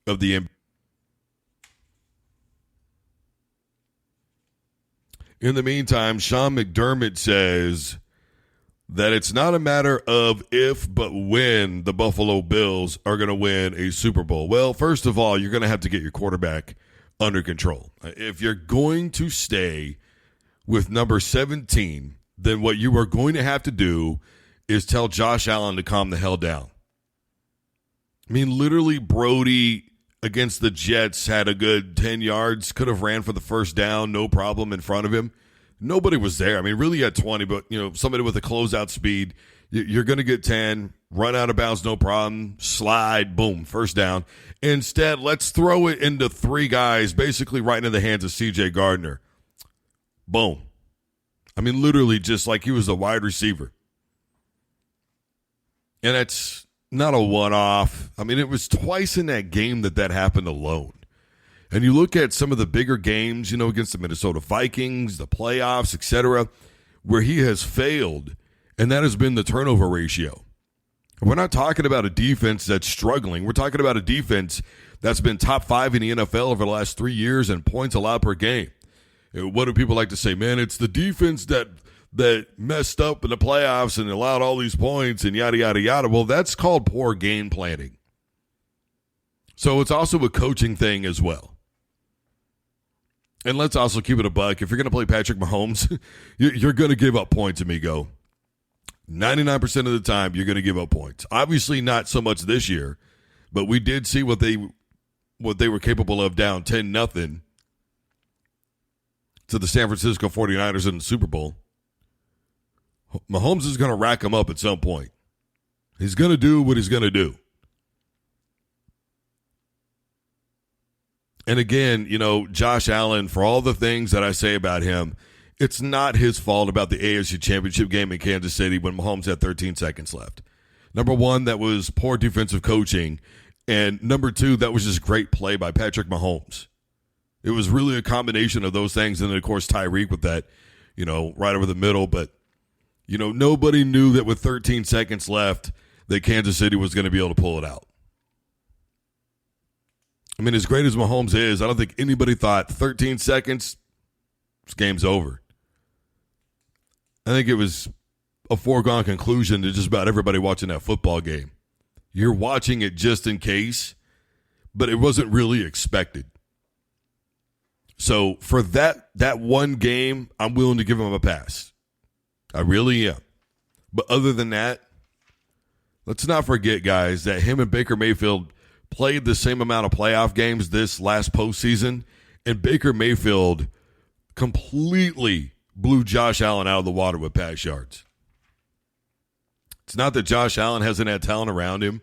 of the NBA. In the meantime, Sean McDermott says that it's not a matter of if, but when the Buffalo Bills are going to win a Super Bowl. Well, first of all, you're going to have to get your quarterback under control. If you're going to stay with number 17, then what you are going to have to do is tell Josh Allen to calm the hell down. I mean, literally, Brody against the Jets had a good 10 yards, could have ran for the first down, no problem in front of him. Nobody was there. I mean, really at 20, but, somebody with a closeout speed, you're going to get 10, run out of bounds, no problem, slide, boom, first down. Instead, let's throw it into three guys, basically right into the hands of C.J. Gardner. Boom. I mean, literally just like he was a wide receiver. And that's not a one-off. I mean, it was twice in that game that happened alone. And you look at some of the bigger games, against the Minnesota Vikings, the playoffs, etc., where he has failed, and that has been the turnover ratio. We're not talking about a defense that's struggling. We're talking about a defense that's been top 5 in the NFL over the last 3 years in points allowed per game. What do people like to say? Man, it's the defense that messed up in the playoffs and allowed all these points and yada, yada, yada. Well, that's called poor game planning. So it's also a coaching thing as well. And let's also keep it a buck. If you're going to play Patrick Mahomes, you're going to give up points, amigo. 99% of the time, you're going to give up points. Obviously not so much this year, but we did see what they were capable of down 10-0 to the San Francisco 49ers in the Super Bowl. Mahomes is going to rack them up at some point. He's going to do what he's going to do. And again, Josh Allen, for all the things that I say about him, it's not his fault about the AFC Championship game in Kansas City when Mahomes had 13 seconds left. Number one, that was poor defensive coaching. And number two, that was just great play by Patrick Mahomes. It was really a combination of those things. And then, of course, Tyreek with that, right over the middle. But, nobody knew that with 13 seconds left that Kansas City was going to be able to pull it out. I mean, as great as Mahomes is, I don't think anybody thought 13 seconds, this game's over. I think it was a foregone conclusion to just about everybody watching that football game. You're watching it just in case, but it wasn't really expected. So for that one game, I'm willing to give him a pass. I really am. But other than that, let's not forget, guys, that him and Baker Mayfield played the same amount of playoff games this last postseason, and Baker Mayfield completely blew Josh Allen out of the water with pass yards. It's not that Josh Allen hasn't had talent around him.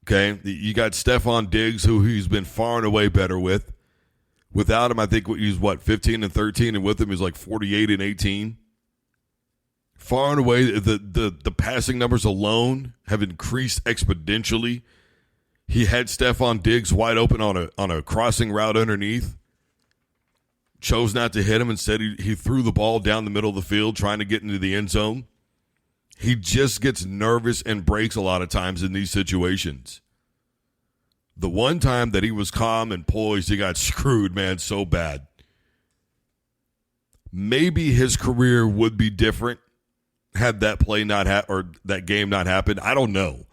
Okay, you got Stephon Diggs, who he's been far and away better with. Without him, I think he's 15 and 13, and with him he's like 48 and 18. Far and away, the passing numbers alone have increased exponentially. He had Stephon Diggs wide open on a crossing route underneath. Chose not to hit him. Instead, he threw the ball down the middle of the field trying to get into the end zone. He just gets nervous and breaks a lot of times in these situations. The one time that he was calm and poised, he got screwed, man, so bad. Maybe his career would be different had that play not or that game not happened. I don't know.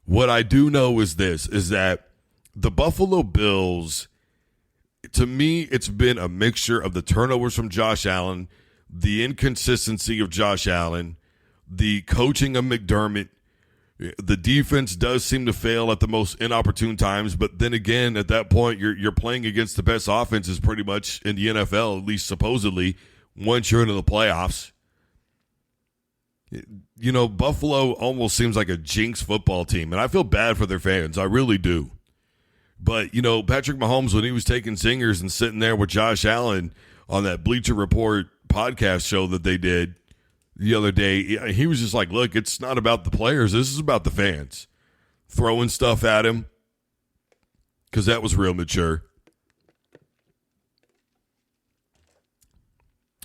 What I do know is this, is that the Buffalo Bills, to me, it's been a mixture of the turnovers from Josh Allen, the inconsistency of Josh Allen, the coaching of McDermott. The defense does seem to fail at the most inopportune times, but then again, at that point, you're playing against the best offenses pretty much in the NFL, at least supposedly, once you're into the playoffs. You know, Buffalo almost seems like a jinx football team, and I feel bad for their fans. I really do. But, you know, Patrick Mahomes, when he was taking zingers and sitting there with Josh Allen on that Bleacher Report podcast show that they did the other day, he was just like, look, it's not about the players. This is about the fans. Throwing stuff at him because that was real mature.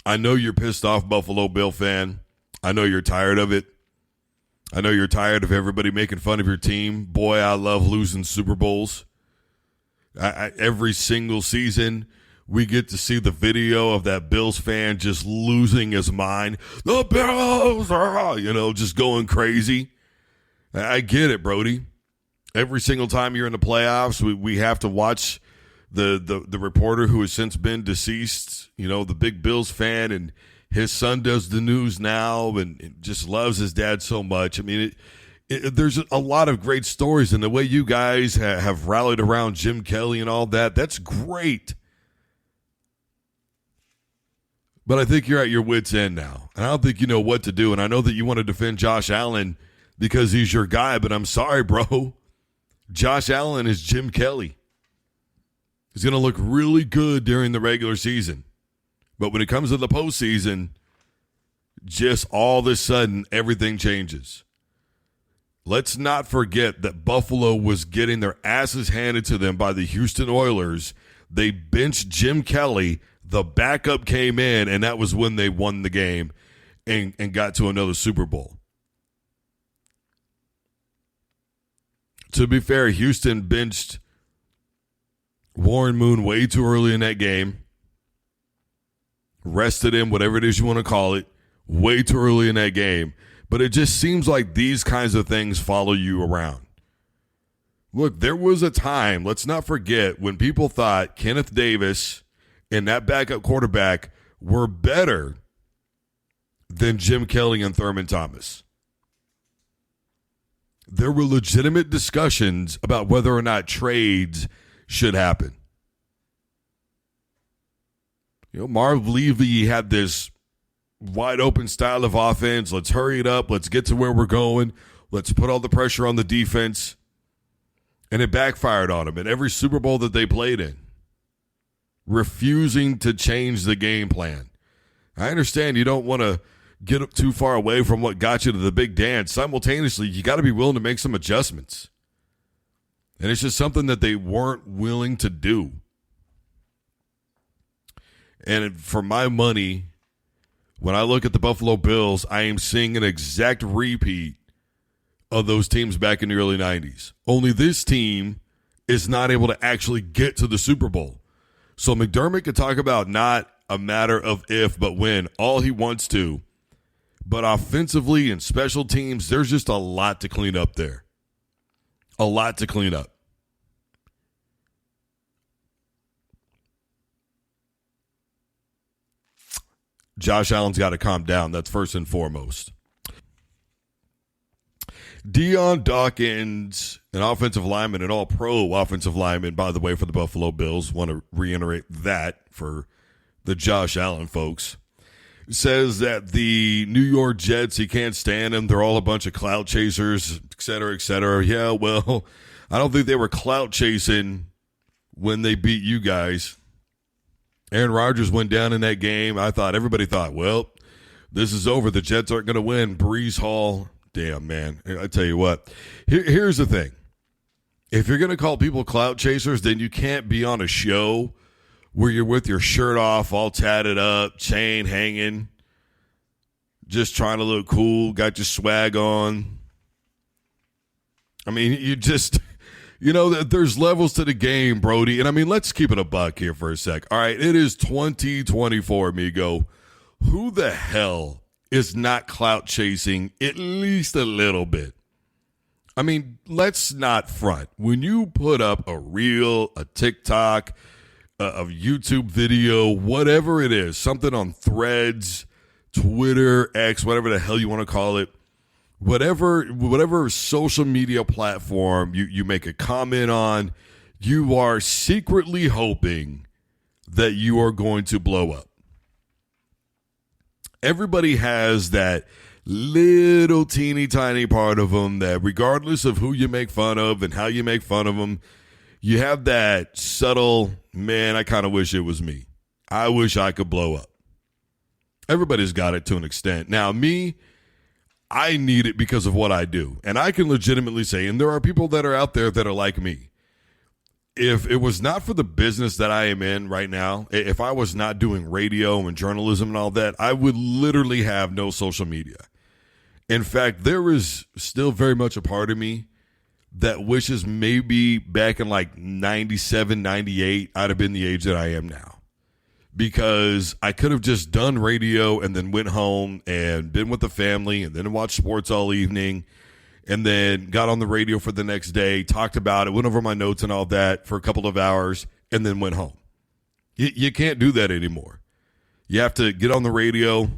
I know you're pissed off, Buffalo Bill fan. I know you're tired of it. I know you're tired of everybody making fun of your team. Boy, I love losing Super Bowls. Every single season, we get to see the video of that Bills fan just losing his mind. The Bills are, you know, just going crazy. I get it, Brody. Every single time you're in the playoffs, we have to watch the reporter who has since been deceased, you know, the big Bills fan, and his son does the news now and just loves his dad so much. I mean, there's a lot of great stories, and the way you guys have rallied around Jim Kelly and all that, that's great. But I think you're at your wit's end now, and I don't think you know what to do. And I know that you want to defend Josh Allen because he's your guy, but I'm sorry, bro. Josh Allen is Jim Kelly. He's going to look really good during the regular season. But when it comes to the postseason, just all of a sudden, everything changes. Let's not forget that Buffalo was getting their asses handed to them by the Houston Oilers. They benched Jim Kelly. The backup came in, and that was when they won the game and got to another Super Bowl. To be fair, Houston benched Warren Moon way too early in that game. Rested him, whatever it is you want to call it, way too early in that game. But it just seems like these kinds of things follow you around. Look, there was a time, let's not forget, when people thought Kenneth Davis and that backup quarterback were better than Jim Kelly and Thurman Thomas. There were legitimate discussions about whether or not trades should happen. You know, Marv Levy had this wide open style of offense. Let's hurry it up. Let's get to where we're going. Let's put all the pressure on the defense. And it backfired on him in every Super Bowl that they played in. Refusing to change the game plan. I understand you don't want to get up too far away from what got you to the big dance. Simultaneously, you got to be willing to make some adjustments. And it's just something that they weren't willing to do. And for my money, when I look at the Buffalo Bills, I am seeing an exact repeat of those teams back in the early 90s. Only this team is not able to actually get to the Super Bowl. So McDermott could talk about not a matter of if, but when, all he wants to. But offensively and special teams, there's just a lot to clean up there. A lot to clean up. Josh Allen's got to calm down. That's first and foremost. Duncan, an offensive lineman, an all-pro offensive lineman, by the way, for the Buffalo Bills. Want to reiterate that for the Josh Allen folks. Says that the New York Jets, he can't stand them. They're all a bunch of clout chasers, et cetera, et cetera. Yeah, well, I don't think they were clout chasing when they beat you guys. Aaron Rodgers went down in that game. Everybody thought, well, this is over. The Jets aren't going to win. Breece Hall. Damn, man. I tell you what. Here's the thing. If you're going to call people clout chasers, then you can't be on a show where you're with your shirt off, all tatted up, chain hanging, just trying to look cool, got your swag on. I mean, there's levels to the game, Brody. And I mean, let's keep it a buck here for a sec. All right, it is 2024, amigo. Who the hell is not clout chasing at least a little bit? I mean, let's not front. When you put up a reel, a TikTok, a YouTube video, whatever it is, something on Threads, Twitter, X, whatever the hell you want to call it, whatever social media platform you make a comment on, you are secretly hoping that you are going to blow up. Everybody has that little teeny tiny part of them that regardless of who you make fun of and how you make fun of them, you have that subtle, man, I kind of wish it was me. I wish I could blow up. Everybody's got it to an extent. Now, me, I need it because of what I do. And I can legitimately say, and there are people that are out there that are like me. If it was not for the business that I am in right now, if I was not doing radio and journalism and all that, I would literally have no social media. In fact, there is still very much a part of me that wishes maybe back in like 97, 98, I'd have been the age that I am now. Because I could have just done radio and then went home and been with the family and then watched sports all evening and then got on the radio for the next day, talked about it, went over my notes and all that for a couple of hours, and then went home. You can't do that anymore. You have to get on the radio.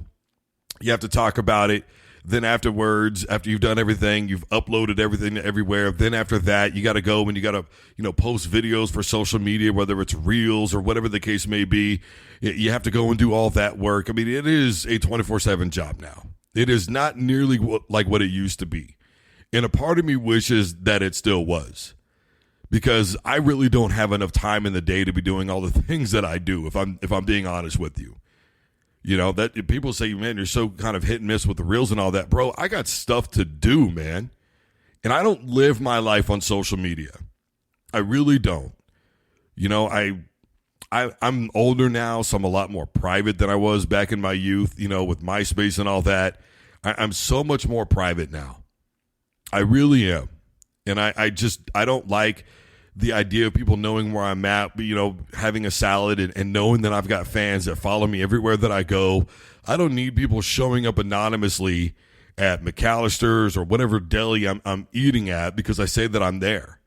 You have to talk about it. Then afterwards, after you've done everything, you've uploaded everything everywhere. Then after that, you got to go and you got to, post videos for social media, whether it's reels or whatever the case may be. You have to go and do all that work. I mean, it is a 24/7 job now. It is not nearly like what it used to be. And a part of me wishes that it still was, because I really don't have enough time in the day to be doing all the things that I do. If I'm being honest with you. That people say, man, you're so kind of hit and miss with the reels and all that. Bro, I got stuff to do, man. And I don't live my life on social media. I really don't. I'm older now, so I'm a lot more private than I was back in my youth, with MySpace and all that. I'm so much more private now. I really am. And I don't like the idea of people knowing where I'm at, having a salad and knowing that I've got fans that follow me everywhere that I go. I don't need people showing up anonymously at McAllister's or whatever deli I'm eating at because I say that I'm there.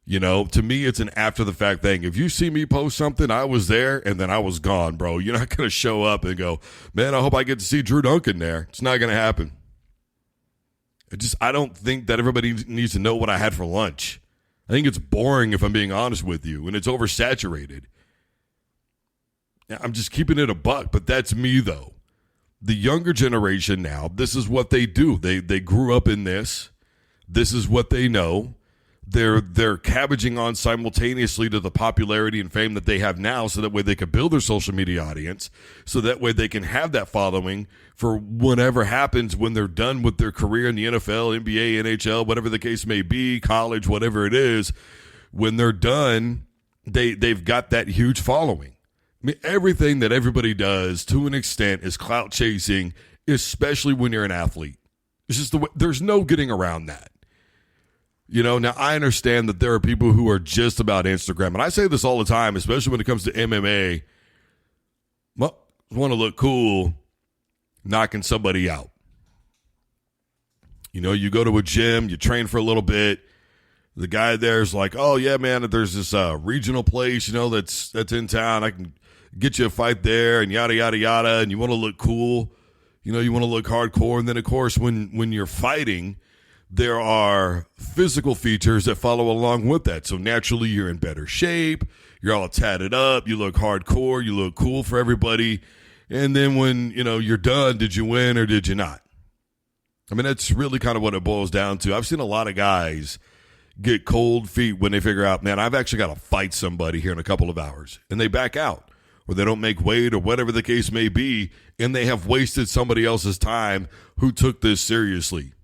To me, it's an after the fact thing. If you see me post something, I was there and then I was gone, bro. You're not going to show up and go, man, I hope I get to see Drew Duncan there. It's not going to happen. I don't think that everybody needs to know what I had for lunch. I think it's boring, if I'm being honest with you, and it's oversaturated. I'm just keeping it a buck, but that's me, though. The younger generation now, this is what they do. They grew up in this. This is what they know. They're cabbaging on simultaneously to the popularity and fame that they have now, so that way they can build their social media audience, so that way they can have that following for whatever happens when they're done with their career in the NFL, NBA, NHL, whatever the case may be, college, whatever it is. When they're done, they've got that huge following. I mean, everything that everybody does to an extent is clout chasing, especially when you're an athlete. It's just the way, there's no getting around that. Now I understand that there are people who are just about Instagram. And I say this all the time, especially when it comes to MMA. Well, want to look cool, knocking somebody out. You go to a gym, you train for a little bit. The guy there's like, oh, yeah, man, there's this regional place, that's in town. I can get you a fight there and yada, yada, yada. And you want to look cool. You want to look hardcore. And then, of course, when you're fighting, there are physical features that follow along with that. So naturally, you're in better shape. You're all tatted up. You look hardcore. You look cool for everybody. And then when, you're done, did you win or did you not? I mean, that's really kind of what it boils down to. I've seen a lot of guys get cold feet when they figure out, man, I've actually got to fight somebody here in a couple of hours. And they back out, or they don't make weight, or whatever the case may be. And they have wasted somebody else's time who took this seriously.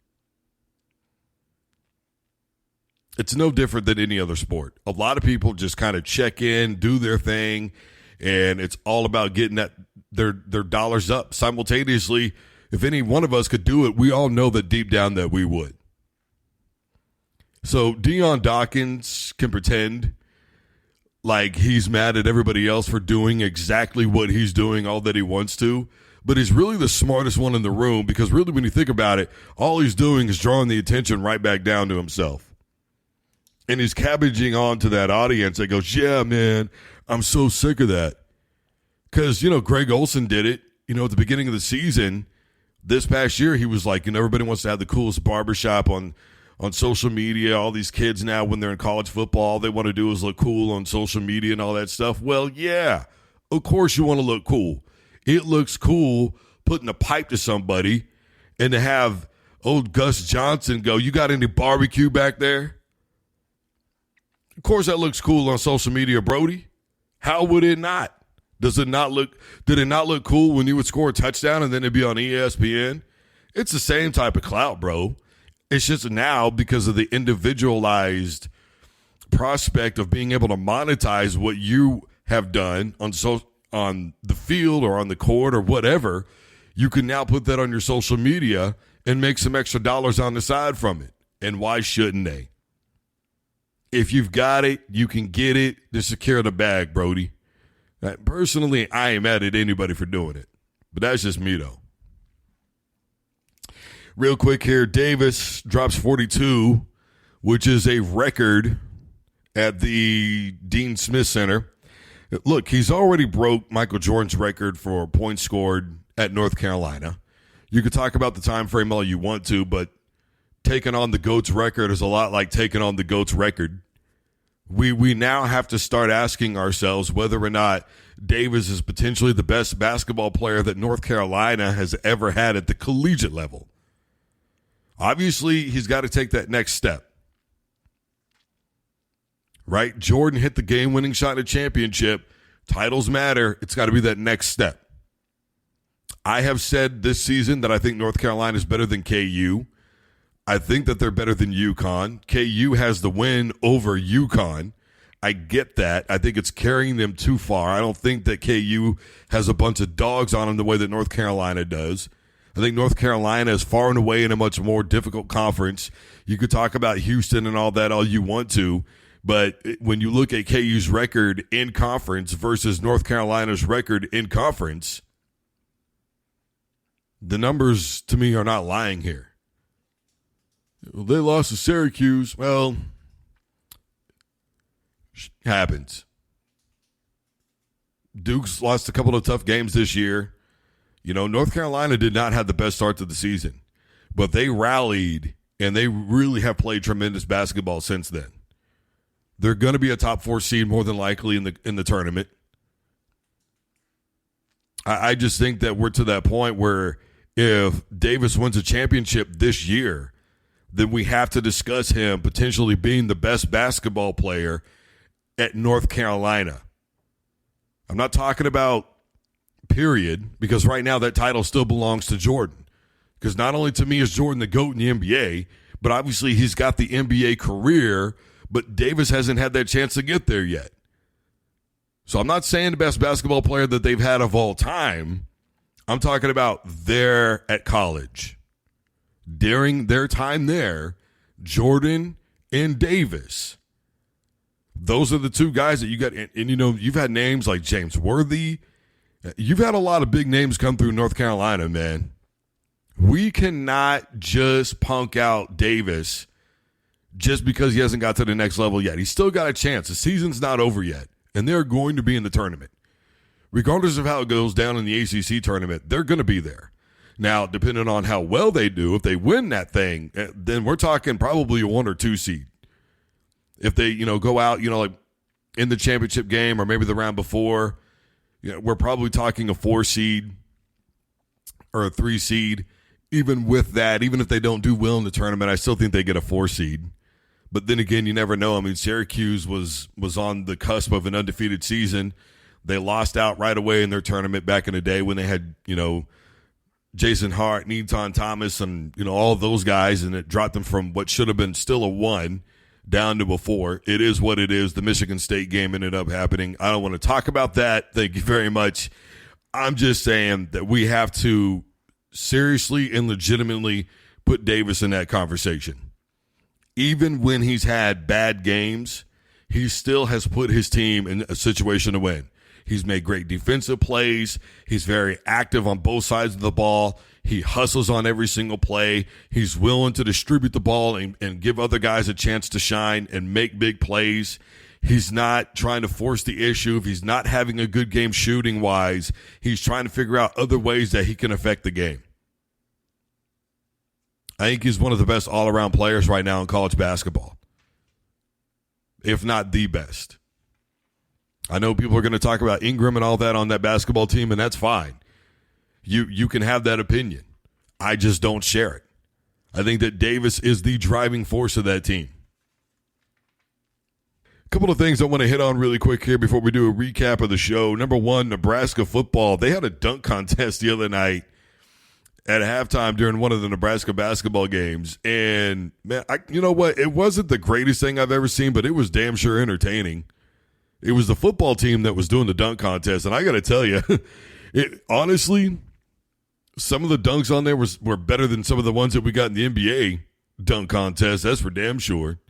It's no different than any other sport. A lot of people just kind of check in, do their thing, and it's all about getting their dollars up. Simultaneously, if any one of us could do it, we all know that deep down that we would. So Duncan can pretend like he's mad at everybody else for doing exactly what he's doing, all that he wants to, but he's really the smartest one in the room because really when you think about it, all he's doing is drawing the attention right back down to himself. And he's cabbaging on to that audience that goes, yeah, man, I'm so sick of that. Because, Greg Olson did it, at the beginning of the season. This past year, he was like, everybody wants to have the coolest barbershop on social media. All these kids now, when they're in college football, all they want to do is look cool on social media and all that stuff. Well, yeah, of course you want to look cool. It looks cool putting a pipe to somebody and to have old Gus Johnson go, you got any barbecue back there? Of course that looks cool on social media, Brody. How would it not? Did it not look cool when you would score a touchdown and then it'd be on ESPN? It's the same type of clout, bro. It's just now because of the individualized prospect of being able to monetize what you have done on the field or on the court or whatever, you can now put that on your social media and make some extra dollars on the side from it. And why shouldn't they? If you've got it, you can get it. Just secure the bag, Brody. Personally, I ain't mad at anybody for doing it. But that's just me, though. Real quick here, Davis drops 42, which is a record at the Dean Smith Center. Look, he's already broke Michael Jordan's record for points scored at North Carolina. You could talk about the time frame all you want to, but taking on the GOAT's record is a lot like taking on the GOAT's record. We now have to start asking ourselves whether or not Davis is potentially the best basketball player that North Carolina has ever had at the collegiate level. Obviously, he's got to take that next step. Right? Jordan hit the game-winning shot in a championship. Titles matter. It's got to be that next step. I have said this season that I think North Carolina is better than KU. I think that they're better than UConn. KU has the win over UConn. I get that. I think it's carrying them too far. I don't think that KU has a bunch of dogs on them the way that North Carolina does. I think North Carolina is far and away in a much more difficult conference. You could talk about Houston and all that all you want to, but when you look at KU's record in conference versus North Carolina's record in conference, the numbers to me are not lying here. Well, they lost to Syracuse. Well, happens. Duke's lost a couple of tough games this year. North Carolina did not have the best start to the season, but they rallied, and they really have played tremendous basketball since then. They're going to be a top 4 seed more than likely in the tournament. I just think that we're to that point where if Davis wins a championship this year, then we have to discuss him potentially being the best basketball player at North Carolina. I'm not talking about period, because right now that title still belongs to Jordan. Because not only to me is Jordan the GOAT in the NBA, but obviously he's got the NBA career, but Davis hasn't had that chance to get there yet. So I'm not saying the best basketball player that they've had of all time. I'm talking about there at college. During their time there, Jordan and Davis. Those are the two guys that you got. And you've had names like James Worthy. You've had a lot of big names come through North Carolina, man. We cannot just punk out Davis just because he hasn't got to the next level yet. He's still got a chance. The season's not over yet, and they're going to be in the tournament. Regardless of how it goes down in the ACC tournament, they're going to be there. Now, depending on how well they do, if they win that thing, then we're talking probably a 1 or 2 seed. If they, go out, like in the championship game or maybe the round before, we're probably talking a 4 seed or a 3 seed. Even with that, even if they don't do well in the tournament, I still think they get a 4 seed. But then again, you never know. I mean, Syracuse was on the cusp of an undefeated season. They lost out right away in their tournament back in the day when they had, Jason Hart, Neaton Thomas, and all of those guys, and it dropped them from what should have been still a 1 down to a 4. It is what it is. The Michigan State game ended up happening. I don't want to talk about that. Thank you very much. I'm just saying that we have to seriously and legitimately put Davis in that conversation. Even when he's had bad games, he still has put his team in a situation to win. He's made great defensive plays. He's very active on both sides of the ball. He hustles on every single play. He's willing to distribute the ball and give other guys a chance to shine and make big plays. He's not trying to force the issue. If he's not having a good game shooting-wise, he's trying to figure out other ways that he can affect the game. I think he's one of the best all-around players right now in college basketball, if not the best. I know people are going to talk about Ingram and all that on that basketball team, and that's fine. You can have that opinion. I just don't share it. I think that Davis is the driving force of that team. A couple of things I want to hit on really quick here before we do a recap of the show. Number one, Nebraska football. They had a dunk contest the other night at halftime during one of the Nebraska basketball games. And, man, you know what? It wasn't the greatest thing I've ever seen, but it was damn sure entertaining. It was the football team that was doing the dunk contest. And I got to tell you, honestly, some of the dunks on there were better than some of the ones that we got in the NBA dunk contest. That's for damn sure.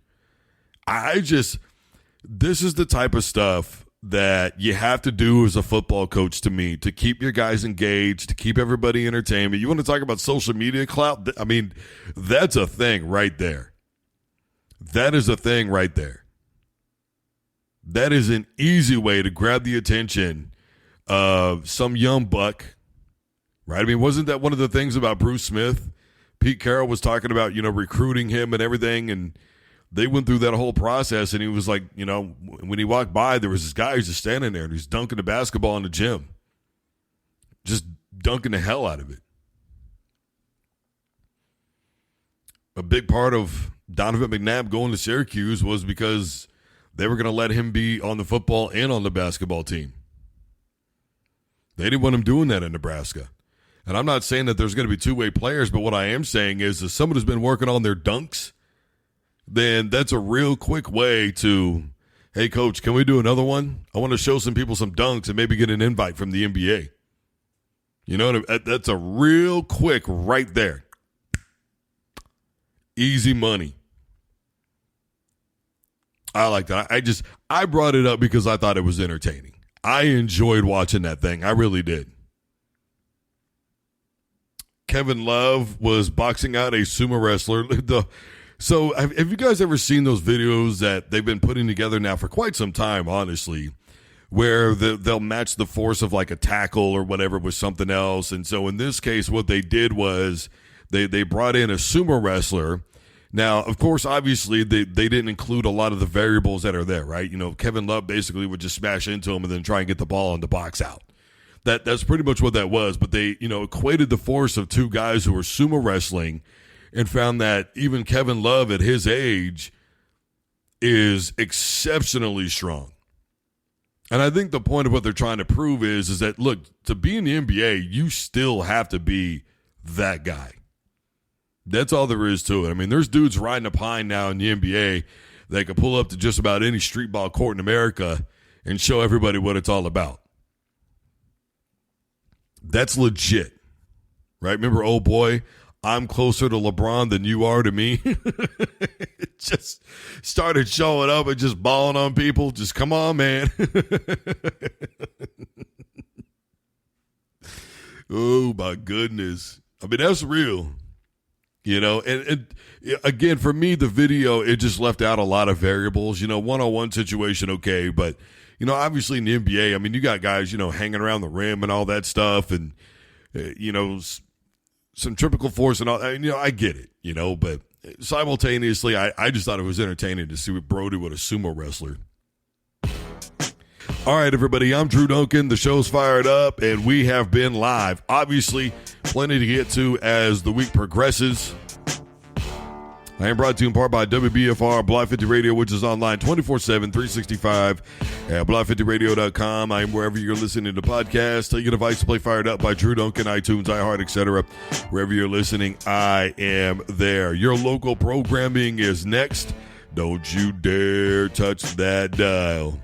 This is the type of stuff that you have to do as a football coach, to me, to keep your guys engaged, to keep everybody entertained. You want to talk about social media clout? I mean, that's a thing right there. That is a thing right there. That is an easy way to grab the attention of some young buck, right? I mean, wasn't that one of the things about Bruce Smith? Pete Carroll was talking about, recruiting him and everything, and they went through that whole process, and he was like, when he walked by, there was this guy who's just standing there, and he's dunking the basketball in the gym. Just dunking the hell out of it. A big part of Donovan McNabb going to Syracuse was because they were going to let him be on the football and on the basketball team. They didn't want him doing that in Nebraska. And I'm not saying that there's going to be two-way players, but what I am saying is if someone who's been working on their dunks, then that's a real quick way to, hey, coach, can we do another one? I want to show some people some dunks and maybe get an invite from the NBA. You know, that's a real quick right there. Easy money. I like that. I brought it up because I thought it was entertaining. I enjoyed watching that thing. I really did. Kevin Love was boxing out a sumo wrestler. So have you guys ever seen those videos that they've been putting together now for quite some time, honestly, where they'll match the force of like a tackle or whatever with something else? And so in this case, what they did was they brought in a sumo wrestler. Now, of course, obviously, they didn't include a lot of the variables that are there, right? Kevin Love basically would just smash into him and then try and get the ball and the box out. That's pretty much what that was. But they, equated the force of two guys who were sumo wrestling and found that even Kevin Love at his age is exceptionally strong. And I think the point of what they're trying to prove is that, look, to be in the NBA, you still have to be that guy. That's all there is to it. I mean, there's dudes riding a pine now in the NBA that can pull up to just about any street ball court in America and show everybody what it's all about. That's legit, right? Remember, oh boy, I'm closer to LeBron than you are to me. Just started showing up and just balling on people. Just come on, man. Oh, my goodness. I mean, that's real. And again, for me, the video, it just left out a lot of variables. One-on-one situation, okay. But, obviously in the NBA, I mean, you got guys, hanging around the rim and all that stuff. And, centrifugal force and all. I get it, but simultaneously, I just thought it was entertaining to see what Brody with a sumo wrestler. All right, everybody, I'm Drew Duncan. The show's fired up, and we have been live. Obviously, plenty to get to as the week progresses. I am brought to you in part by WBFR Block 50 Radio, which is online 24/7, 365 at block50radio.com. I am wherever you're listening to podcasts. Take your device to play Fired Up by Drew Duncan, iTunes, iHeart, etc. Wherever you're listening, I am there. Your local programming is next. Don't you dare touch that dial.